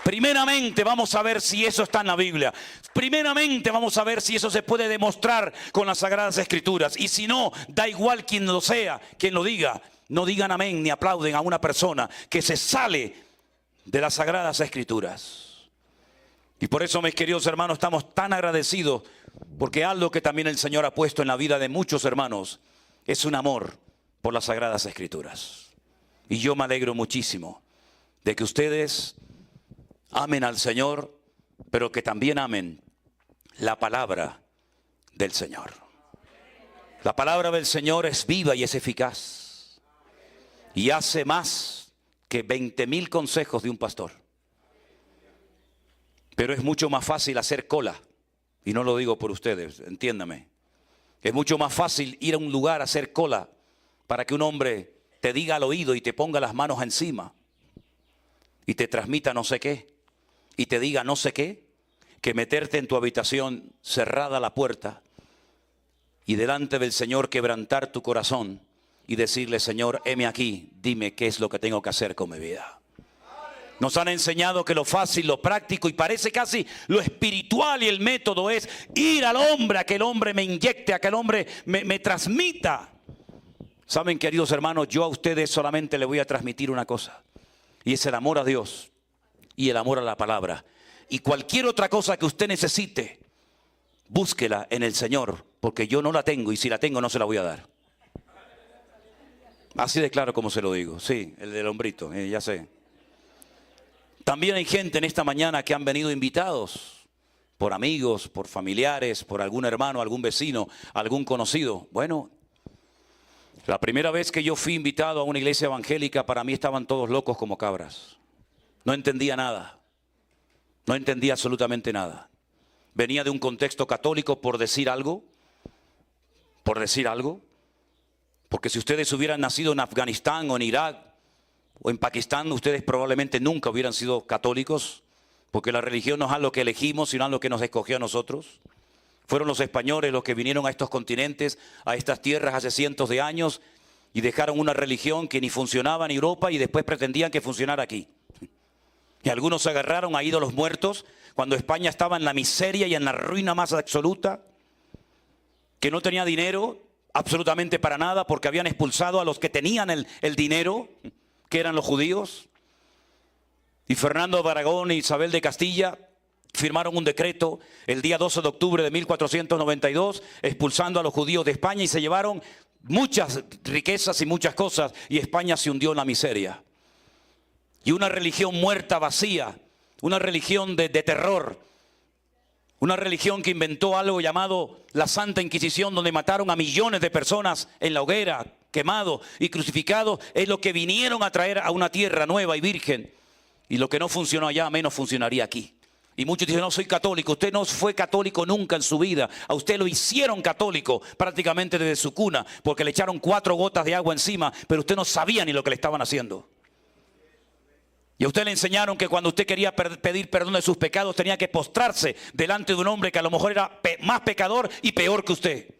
Primeramente vamos a ver si eso está en la Biblia. Primeramente vamos a ver si eso se puede demostrar con las Sagradas Escrituras. Y si no, da igual quien lo sea, quien lo diga. No digan amén ni aplauden a una persona que se sale de las Sagradas Escrituras. Y por eso, mis queridos hermanos, estamos tan agradecidos, porque algo que también el Señor ha puesto en la vida de muchos hermanos es un amor por las Sagradas Escrituras. Y yo me alegro muchísimo de que ustedes amen al Señor, pero que también amen la palabra del Señor. La palabra del Señor es viva y es eficaz. Y hace más que 20,000 consejos de un pastor. Pero es mucho más fácil hacer cola. Y no lo digo por ustedes, entiéndame. Es mucho más fácil ir a un lugar a hacer cola para que un hombre te diga al oído y te ponga las manos encima y te transmita no sé qué y te diga no sé qué, que meterte en tu habitación cerrada la puerta y delante del Señor quebrantar tu corazón y decirle, Señor, heme aquí, dime qué es lo que tengo que hacer con mi vida. Nos han enseñado que lo fácil, lo práctico y parece casi lo espiritual y el método es ir al hombre, a que el hombre me inyecte, a que el hombre me transmita. Saben, queridos hermanos, yo a ustedes solamente les voy a transmitir una cosa, y es el amor a Dios y el amor a la palabra. Y cualquier otra cosa que usted necesite, búsquela en el Señor, porque yo no la tengo y si la tengo no se la voy a dar. Así de claro como se lo digo. Sí, el del hombrito, ya sé. También hay gente en esta mañana que han venido invitados por amigos, por familiares, por algún hermano, algún vecino, algún conocido. Bueno, la primera vez que yo fui invitado a una iglesia evangélica, para mí estaban todos locos como cabras. No entendía nada. No entendía absolutamente nada. Venía de un contexto católico por decir algo. Porque si ustedes hubieran nacido en Afganistán o en Irak o en Pakistán, ustedes probablemente nunca hubieran sido católicos, porque la religión no es algo que elegimos, sino algo que nos escogió a nosotros. Fueron los españoles los que vinieron a estos continentes, a estas tierras hace cientos de años y dejaron una religión que ni funcionaba en Europa y después pretendían que funcionara aquí. Y algunos se agarraron a ídolos muertos cuando España estaba en la miseria y en la ruina más absoluta, que no tenía dinero absolutamente para nada porque habían expulsado a los que tenían el dinero, que eran los judíos. Y Fernando de Aragón e Isabel de Castilla firmaron un decreto el día 12 de octubre de 1492 expulsando a los judíos de España y se llevaron muchas riquezas y muchas cosas y España se hundió en la miseria. y una religión muerta, vacía, una religión de terror, una religión que inventó algo llamado la Santa Inquisición, donde mataron a millones de personas en la hoguera, quemados y crucificados. Es lo que vinieron a traer a una tierra nueva y virgen. Y lo que no funcionó allá, menos funcionaría aquí. Y muchos dicen, no soy católico. Usted no fue católico nunca en su vida. A usted lo hicieron católico prácticamente desde su cuna, porque le echaron 4 gotas de agua encima, pero usted no sabía ni lo que le estaban haciendo. Y a usted le enseñaron que cuando usted quería pedir perdón de sus pecados, tenía que postrarse delante de un hombre que a lo mejor era más pecador y peor que usted.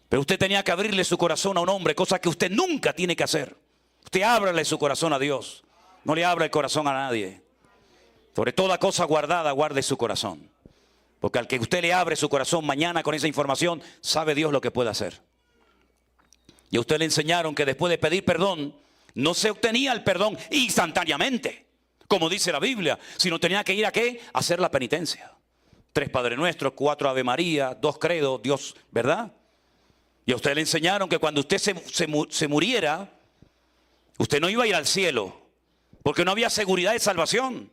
Pero usted tenía que abrirle su corazón a un hombre, cosa que usted nunca tiene que hacer. Usted ábrale su corazón a Dios. No le abra el corazón a nadie. Sobre toda cosa guardada, guarde su corazón. Porque al que usted le abre su corazón mañana con esa información, sabe Dios lo que puede hacer. Y a usted le enseñaron que después de pedir perdón, no se obtenía el perdón instantáneamente, como dice la Biblia, sino tenía que ir a ¿qué? A hacer la penitencia. 3 Padre Nuestros, 4 Ave María, 2 Credo, Dios, ¿verdad? Y a usted le enseñaron que cuando usted se muriera, usted no iba a ir al cielo, porque no había seguridad de salvación.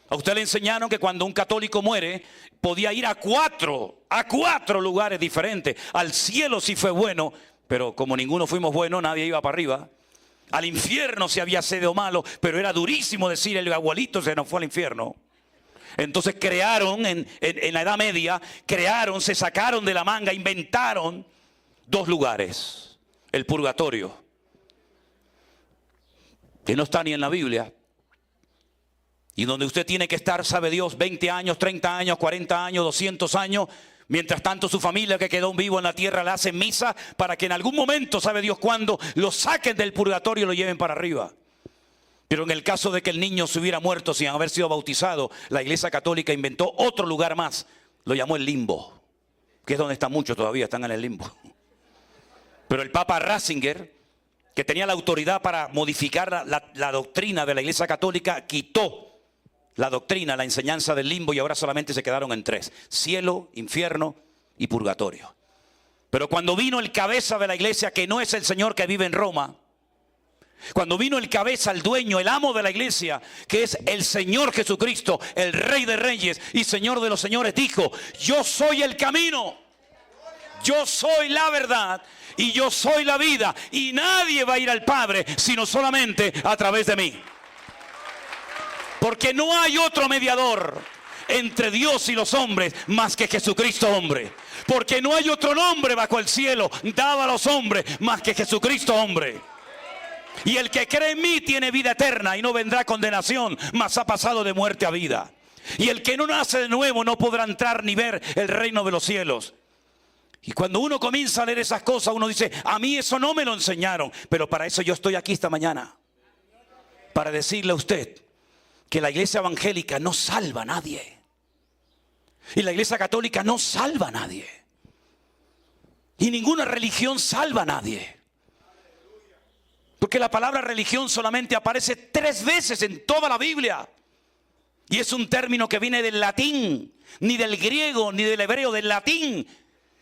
A usted le enseñaron que cuando un católico muere, podía ir a 4 lugares diferentes. Al cielo si fue bueno, pero como ninguno fuimos buenos, nadie iba para arriba. Al infierno si había sido malo, pero era durísimo decir el abuelito se nos fue al infierno. Entonces crearon en la Edad Media, se sacaron de la manga, inventaron 2 lugares. El purgatorio, que no está ni en la Biblia, y donde usted tiene que estar, sabe Dios, 20 años, 30 años, 40 años, 200 años. Mientras tanto su familia que quedó vivo en la tierra le hace misa para que en algún momento, sabe Dios cuándo, lo saquen del purgatorio y lo lleven para arriba. Pero en el caso de que el niño se hubiera muerto sin haber sido bautizado, la Iglesia Católica inventó otro lugar más. Lo llamó el limbo, que es donde están muchos todavía, están en el limbo. Pero el Papa Ratzinger, que tenía la autoridad para modificar la doctrina de la Iglesia Católica, quitó la doctrina, la enseñanza del limbo, y ahora solamente se quedaron en 3: cielo, infierno y purgatorio. Pero cuando vino el cabeza de la iglesia, que no es el Señor que vive en Roma, cuando vino el cabeza, el dueño, el amo de la iglesia, que es el Señor Jesucristo, el Rey de Reyes y Señor de los Señores, dijo: yo soy el camino, yo soy la verdad y yo soy la vida, y nadie va a ir al Padre sino solamente a través de mí. Porque no hay otro mediador entre Dios y los hombres más que Jesucristo hombre. Porque no hay otro nombre bajo el cielo dado a los hombres más que Jesucristo hombre. Y el que cree en mí tiene vida eterna y no vendrá condenación, mas ha pasado de muerte a vida. Y el que no nace de nuevo no podrá entrar ni ver el reino de los cielos. Y cuando uno comienza a leer esas cosas, uno dice: a mí eso no me lo enseñaron. Pero para eso yo estoy aquí esta mañana, para decirle a usted que la iglesia evangélica no salva a nadie. Y la iglesia católica no salva a nadie. Y ninguna religión salva a nadie. Porque la palabra religión solamente aparece 3 veces en toda la Biblia. Y es un término que viene del latín, ni del griego, ni del hebreo, del latín.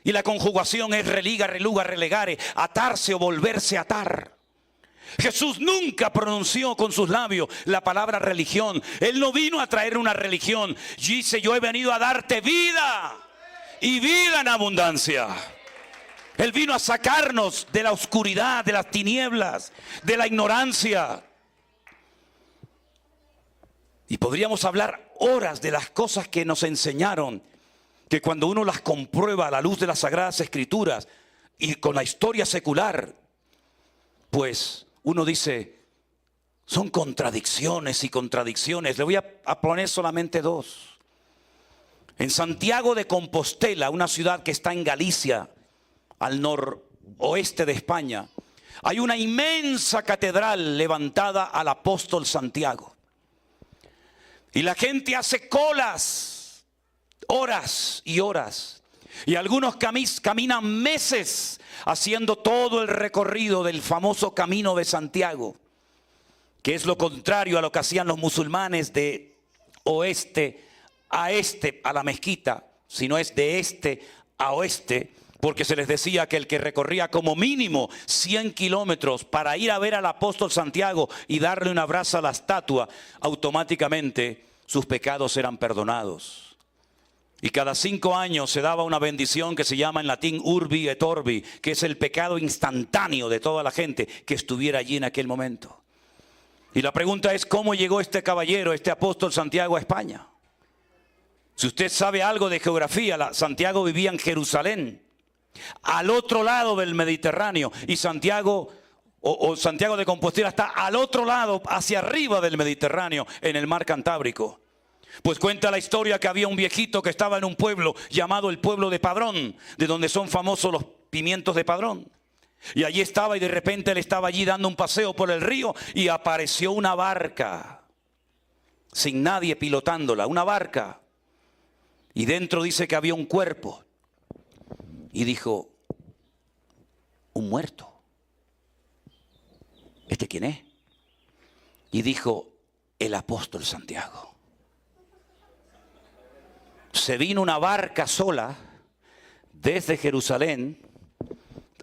Y la conjugación es religa, reluga, relegare, atarse o volverse a atar. Jesús nunca pronunció con sus labios la palabra religión. Él no vino a traer una religión. Dice: yo he venido a darte vida y vida en abundancia. Él vino a sacarnos de la oscuridad, de las tinieblas, de la ignorancia. Y podríamos hablar horas de las cosas que nos enseñaron, que cuando uno las comprueba a la luz de las Sagradas Escrituras y con la historia secular, pues uno dice: son contradicciones y contradicciones. Le voy a poner solamente 2. En Santiago de Compostela, una ciudad que está en Galicia, al noroeste de España, hay una inmensa catedral levantada al apóstol Santiago. Y la gente hace colas, horas y horas. Y algunos caminan meses haciendo todo el recorrido del famoso Camino de Santiago, que es lo contrario a lo que hacían los musulmanes de oeste a este a la mezquita, sino es de este a oeste, porque se les decía que el que recorría como mínimo 100 kilómetros para ir a ver al apóstol Santiago y darle un abrazo a la estatua, automáticamente sus pecados eran perdonados. Y cada 5 años se daba una bendición que se llama en latín urbi et orbi, que es el pecado instantáneo de toda la gente que estuviera allí en aquel momento. Y la pregunta es, ¿cómo llegó este caballero, este apóstol Santiago a España? Si usted sabe algo de geografía, Santiago vivía en Jerusalén, al otro lado del Mediterráneo, y Santiago Santiago de Compostela está al otro lado, hacia arriba del Mediterráneo, en el mar Cantábrico. Pues cuenta la historia que había un viejito que estaba en un pueblo llamado el pueblo de Padrón, de donde son famosos los pimientos de Padrón. Y allí estaba, y de repente él estaba allí dando un paseo por el río y apareció una barca, sin nadie pilotándola, una barca. Y dentro dice que había un cuerpo. Y dijo, un muerto. ¿Este quién es? Y dijo, el apóstol Santiago. Se vino una barca sola desde Jerusalén,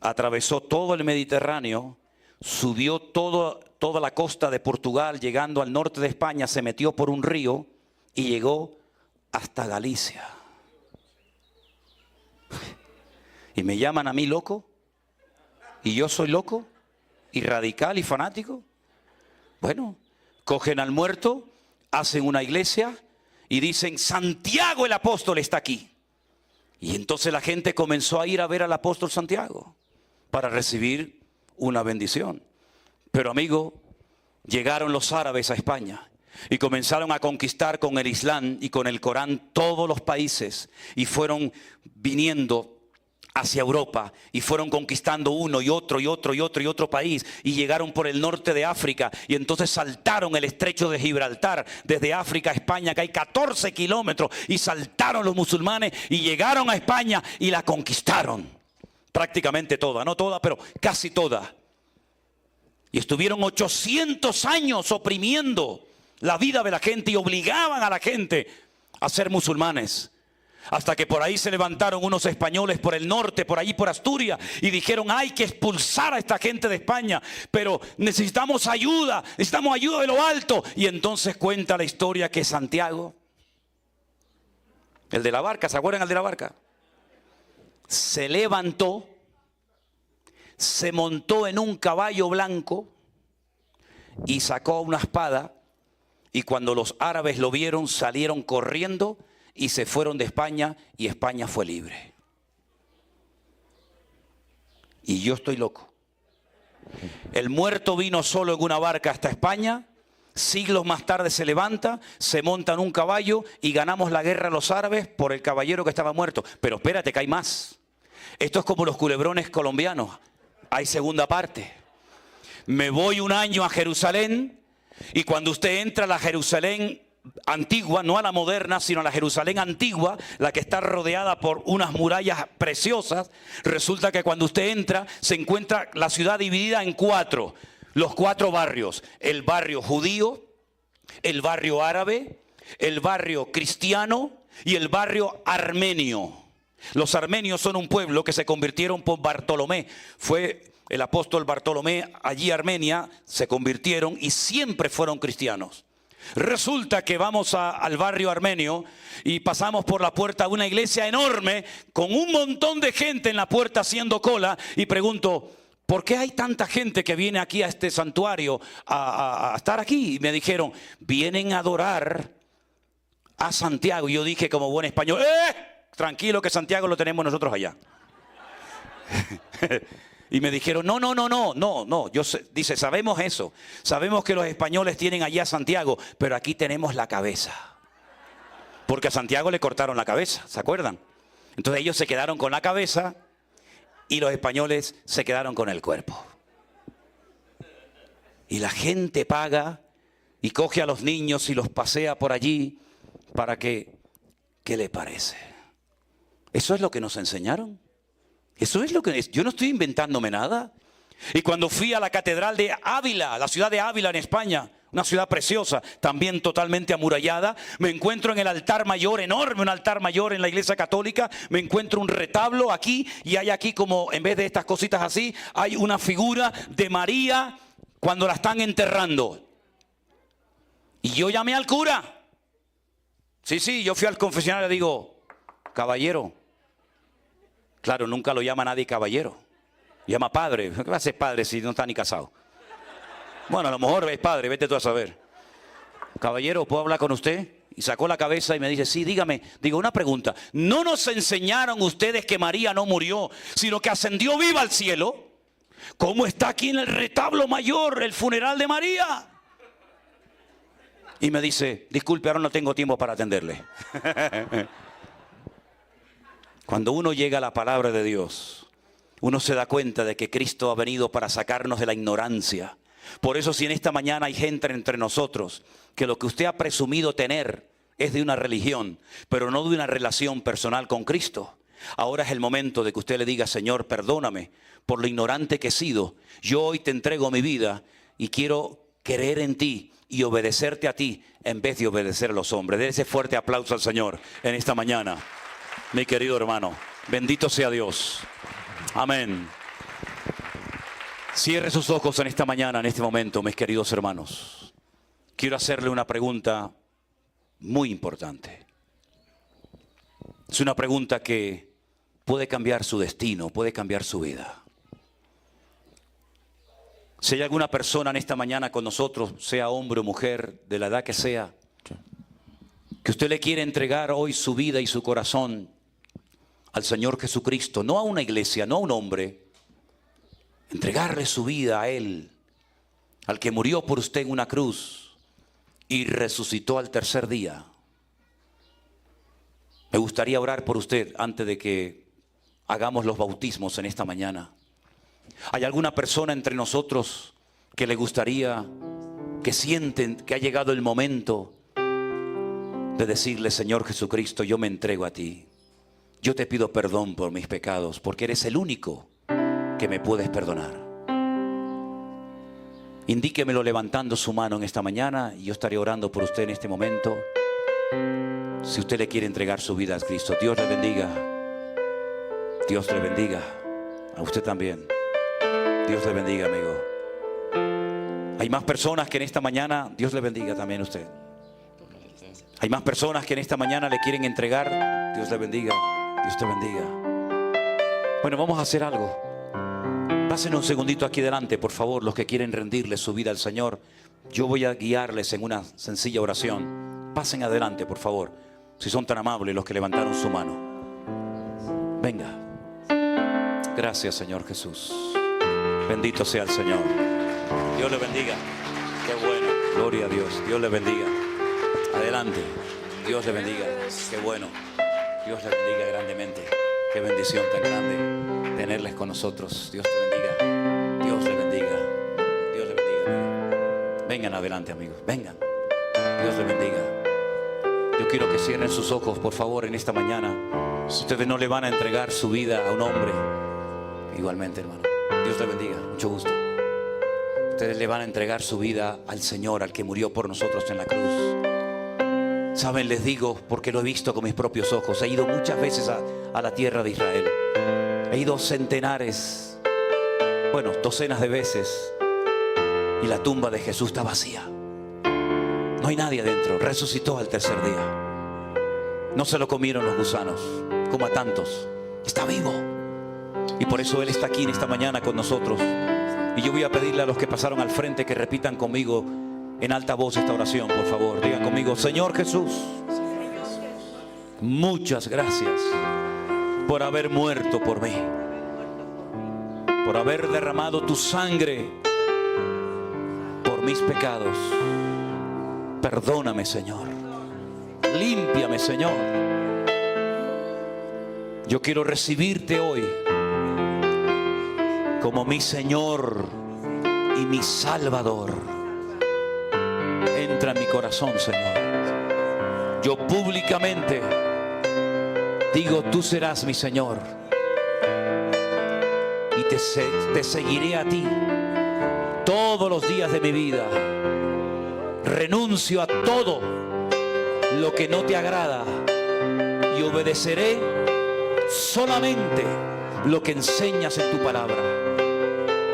atravesó todo el Mediterráneo, subió toda la costa de Portugal, llegando al norte de España, se metió por un río y llegó hasta Galicia. Y me llaman a mí loco, y yo soy loco, y radical y fanático. Bueno, cogen al muerto, hacen una iglesia y dicen, Santiago el apóstol está aquí. Y entonces la gente comenzó a ir a ver al apóstol Santiago para recibir una bendición. Pero amigo, llegaron los árabes a España y comenzaron a conquistar con el Islam y con el Corán todos los países, y fueron viniendo hacia Europa y fueron conquistando uno y otro y otro y otro y otro país, y llegaron por el norte de África, y entonces saltaron el estrecho de Gibraltar desde África a España, que hay 14 kilómetros, y saltaron los musulmanes y llegaron a España y la conquistaron prácticamente toda, no toda, pero casi toda. Y estuvieron 800 años oprimiendo la vida de la gente y obligaban a la gente a ser musulmanes. Hasta que por ahí se levantaron unos españoles por el norte, por allí por Asturias, y dijeron, hay que expulsar a esta gente de España, pero necesitamos ayuda de lo alto. Y entonces cuenta la historia que Santiago, el de la barca, ¿se acuerdan el de la barca? Se levantó, se montó en un caballo blanco y sacó una espada, y cuando los árabes lo vieron salieron corriendo y se fueron de España, y España fue libre. Y yo estoy loco. El muerto vino solo en una barca hasta España, siglos más tarde se levanta, se monta en un caballo y ganamos la guerra a los árabes por el caballero que estaba muerto. Pero espérate, que hay más. Esto es como los culebrones colombianos. Hay segunda parte. Me voy un año a Jerusalén, y cuando usted entra a la Jerusalén antigua, no a la moderna, sino a la Jerusalén antigua, la que está rodeada por unas murallas preciosas, resulta que cuando usted entra se encuentra la ciudad dividida en 4, los 4 barrios: el barrio judío, el barrio árabe, el barrio cristiano y el barrio armenio. Los armenios son un pueblo que se convirtieron por Bartolomé. Fue el apóstol Bartolomé allí a Armenia, se convirtieron y siempre fueron cristianos. Resulta que vamos al barrio armenio y pasamos por la puerta de una iglesia enorme con un montón de gente en la puerta haciendo cola, y pregunto, ¿por qué hay tanta gente que viene aquí a este santuario a estar aquí? Y me dijeron, vienen a adorar a Santiago. Y yo dije como buen español, tranquilo, que Santiago lo tenemos nosotros allá. Y me dijeron, no. Dice, sabemos eso. Sabemos que los españoles tienen allá a Santiago, pero aquí tenemos la cabeza. Porque a Santiago le cortaron la cabeza, ¿se acuerdan? Entonces ellos se quedaron con la cabeza y los españoles se quedaron con el cuerpo. Y la gente paga y coge a los niños y los pasea por allí para que, ¿qué le parece? ¿Eso es lo que nos enseñaron? Eso es lo que es. Yo no estoy inventándome nada. Y cuando fui a la catedral de Ávila, la ciudad de Ávila en España, una ciudad preciosa, también totalmente amurallada. Me encuentro en el altar mayor, enorme, un altar mayor en la iglesia católica. Me encuentro un retablo aquí, y hay aquí, como en vez de estas cositas así, hay una figura de María cuando la están enterrando. Y yo llamé al cura. Sí, yo fui al confesionario y le digo, caballero. Claro, nunca lo llama nadie caballero. Llama padre. ¿Qué va a ser padre si no está ni casado? Bueno, a lo mejor es padre, vete tú a saber. Caballero, ¿puedo hablar con usted? Y sacó la cabeza y me dice, sí, dígame. Digo, una pregunta. ¿No nos enseñaron ustedes que María no murió, sino que ascendió viva al cielo? ¿Cómo está aquí en el retablo mayor el funeral de María? Y me dice, disculpe, ahora no tengo tiempo para atenderle. Cuando uno llega a la palabra de Dios, uno se da cuenta de que Cristo ha venido para sacarnos de la ignorancia. Por eso, si en esta mañana hay gente entre nosotros que lo que usted ha presumido tener es de una religión, pero no de una relación personal con Cristo, ahora es el momento de que usted le diga, Señor, perdóname por lo ignorante que he sido. Yo hoy te entrego mi vida y quiero creer en ti y obedecerte a ti en vez de obedecer a los hombres. Dé ese fuerte aplauso al Señor en esta mañana, mi querido hermano. Bendito sea Dios. Amén. Cierre sus ojos en esta mañana, en este momento, mis queridos hermanos. Quiero hacerle una pregunta muy importante. Es una pregunta que puede cambiar su destino, puede cambiar su vida. Si hay alguna persona en esta mañana con nosotros, sea hombre o mujer, de la edad que sea, que usted le quiere entregar hoy su vida y su corazón al Señor Jesucristo, no a una iglesia, no a un hombre, entregarle su vida a Él, al que murió por usted en una cruz y resucitó al tercer día. Me gustaría orar por usted antes de que hagamos los bautismos en esta mañana. ¿Hay alguna persona entre nosotros que le gustaría, que sienten que ha llegado el momento de decirle, Señor Jesucristo, yo me entrego a ti? Yo te pido perdón por mis pecados, porque eres el único que me puedes perdonar. Indíquemelo levantando su mano en esta mañana y yo estaré orando por usted en este momento. Si usted le quiere entregar su vida a Cristo, Dios le bendiga. Dios le bendiga. A usted también. Dios le bendiga, amigo. Hay más personas que en esta mañana, Dios le bendiga también a usted. Hay más personas que en esta mañana le quieren entregar. Dios le bendiga. Dios te bendiga. Bueno, vamos a hacer algo. Pasen un segundito aquí delante, por favor, los que quieren rendirle su vida al Señor. Yo voy a guiarles en una sencilla oración. Pasen adelante, por favor, si son tan amables los que levantaron su mano. Venga. Gracias, Señor Jesús. Bendito sea el Señor. Dios le bendiga. Qué bueno. Gloria a Dios. Dios le bendiga. Adelante. Dios le bendiga. Qué bueno. Dios le bendiga grandemente. Qué bendición tan grande tenerles con nosotros. Dios te bendiga. Dios le bendiga. Dios le bendiga, amigo. Vengan adelante, amigos. Vengan. Dios le bendiga. Yo quiero que cierren sus ojos, por favor, en esta mañana. Ustedes no le van a entregar su vida a un hombre. Igualmente, hermano. Dios le bendiga. Mucho gusto. Ustedes le van a entregar su vida al Señor, al que murió por nosotros en la cruz. Saben, les digo, porque lo he visto con mis propios ojos. He ido muchas veces a la tierra de Israel. He ido centenares, bueno, docenas de veces. Y la tumba de Jesús está vacía. No hay nadie adentro. Resucitó al tercer día. No se lo comieron los gusanos, como a tantos. Está vivo. Y por eso Él está aquí en esta mañana con nosotros. Y yo voy a pedirle a los que pasaron al frente que repitan conmigo en alta voz esta oración, por favor. Digan conmigo: Señor Jesús, muchas gracias por haber muerto por mí, por haber derramado tu sangre por mis pecados. Perdóname, Señor. Límpiame, Señor. Yo quiero recibirte hoy como mi Señor y mi Salvador. Entra en mi corazón, Señor. Yo públicamente digo: tú serás mi Señor y te seguiré a ti todos los días de mi vida. renuncio a todo lo que no te agrada y obedeceré solamente lo que enseñas en tu palabra.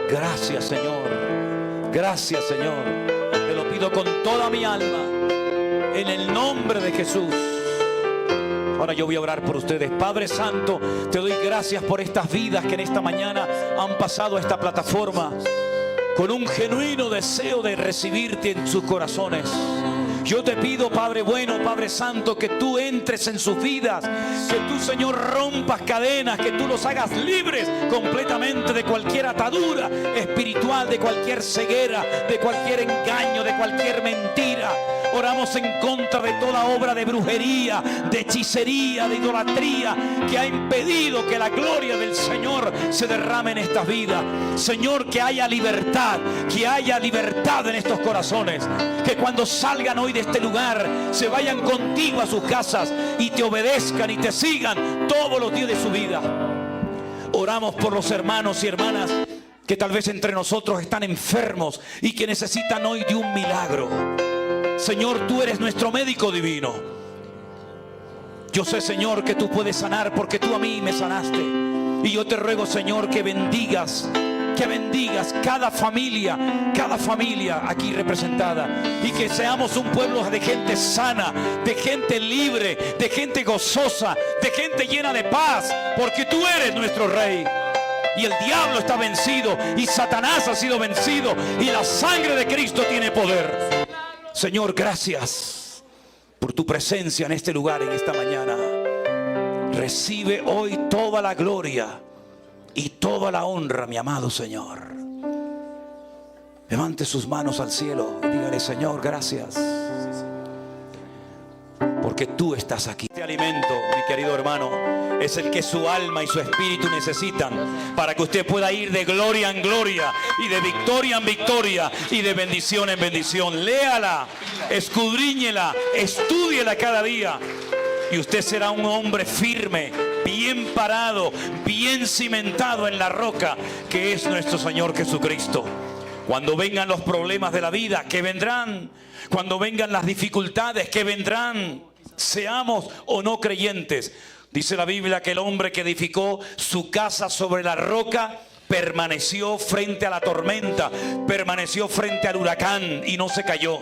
Gracias, Señor. Gracias, Señor. Te lo pido con toda mi alma, en el nombre de Jesús. Ahora yo voy a orar por ustedes. Padre Santo, te doy gracias por estas vidas que en esta mañana han pasado a esta plataforma con un genuino deseo de recibirte en sus corazones. Yo te pido, Padre bueno, Padre Santo, que tú entres en sus vidas, que tú, Señor, rompas cadenas, que tú los hagas libres completamente de cualquier atadura espiritual, de cualquier ceguera, de cualquier engaño, de cualquier mentira. Oramos en contra de toda obra de brujería, de hechicería, de idolatría que ha impedido que la gloria del Señor se derrame en estas vidas. Señor, que haya libertad en estos corazones, que cuando salgan hoy de este lugar se vayan contigo a sus casas y te obedezcan y te sigan todos los días de su vida. Oramos por los hermanos y hermanas que tal vez entre nosotros están enfermos y que necesitan hoy de un milagro. Señor, tú eres nuestro médico divino. Yo sé, Señor, que tú puedes sanar porque tú a mí me sanaste. Y yo te ruego, Señor, que bendigas cada familia aquí representada, y que seamos un pueblo de gente sana, de gente libre, de gente gozosa, de gente llena de paz, porque tú eres nuestro Rey. Y el diablo está vencido, y Satanás ha sido vencido, y la sangre de Cristo tiene poder. Señor, gracias por tu presencia en este lugar, en esta mañana. Recibe hoy toda la gloria y toda la honra, mi amado Señor. Levante sus manos al cielo y dígale: Señor, gracias, porque tú estás aquí. Este alimento, mi querido hermano, es el que su alma y su espíritu necesitan para que usted pueda ir de gloria en gloria y de victoria en victoria y de bendición en bendición. Léala, escudriñela, estúdiela cada día, y usted será un hombre firme, bien parado, bien cimentado en la roca que es nuestro Señor Jesucristo. Cuando vengan los problemas de la vida, que vendrán, cuando vengan las dificultades, que vendrán, seamos o no creyentes, dice la Biblia que el hombre que edificó su casa sobre la roca permaneció frente a la tormenta, permaneció frente al huracán y no se cayó.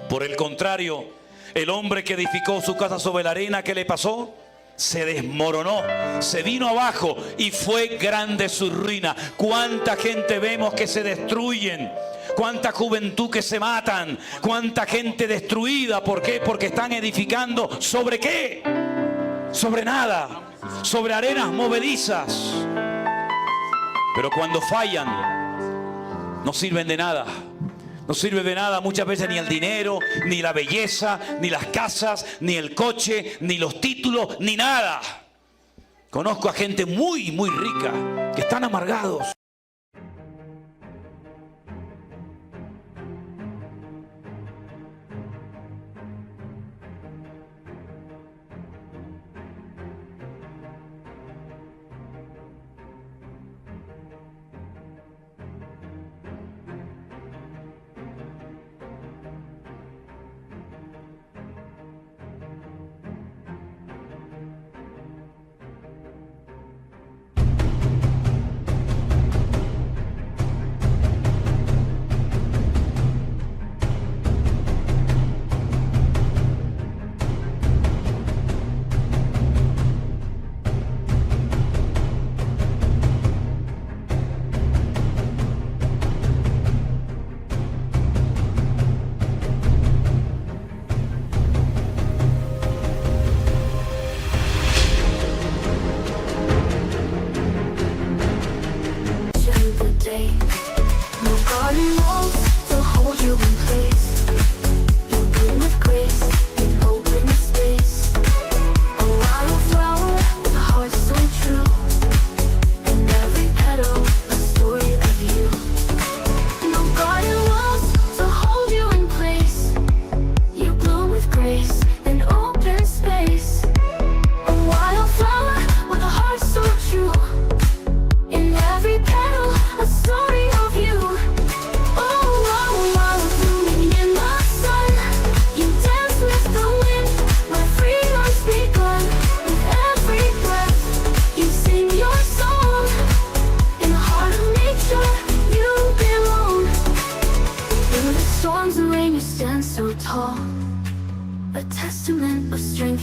Por el contrario, el hombre que edificó su casa sobre la arena, ¿qué le pasó? Se desmoronó, se vino abajo y fue grande su ruina. Cuánta gente vemos que se destruyen, cuánta juventud que se matan, cuánta gente destruida. ¿Por qué? Porque están edificando ¿sobre qué? Sobre nada, sobre arenas movedizas. Pero cuando fallan, no sirven de nada. No sirve de nada muchas veces ni el dinero, ni la belleza, ni las casas, ni el coche, ni los títulos, ni nada. Conozco a gente muy, muy rica que están amargados.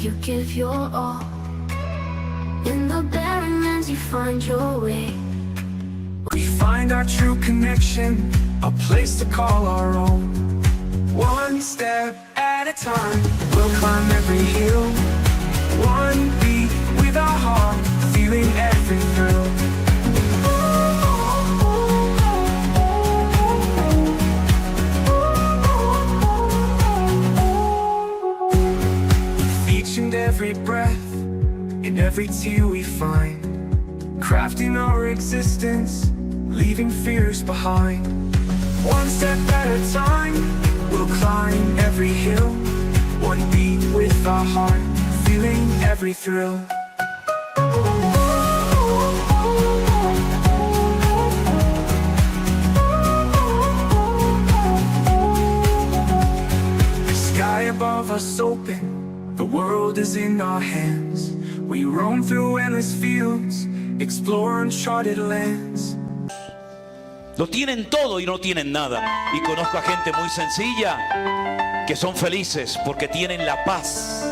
you give your all. In the barren lands you find your way. We find our true connection, a place to call our own. One step at a time, we'll climb every hill. One beat with our heart, feeling every thrill. Each and every breath, in every tear we find, crafting our existence, leaving fears behind. One step at a time, we'll climb every hill. One beat with our heart, feeling every thrill. The sky above us open, the world is in our hands. We roam through endless fields, explore uncharted lands. Lo tienen todo y no tienen nada. Y conozco a gente muy sencilla que son felices porque tienen la paz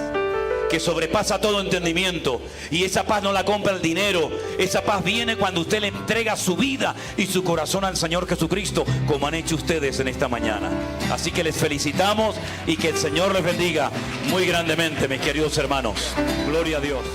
que sobrepasa todo entendimiento. Y esa paz no la compra el dinero. Esa paz viene cuando usted le entrega su vida y su corazón al Señor Jesucristo, como han hecho ustedes en esta mañana. Así que les felicitamos y que el Señor les bendiga muy grandemente, mis queridos hermanos. Gloria a Dios.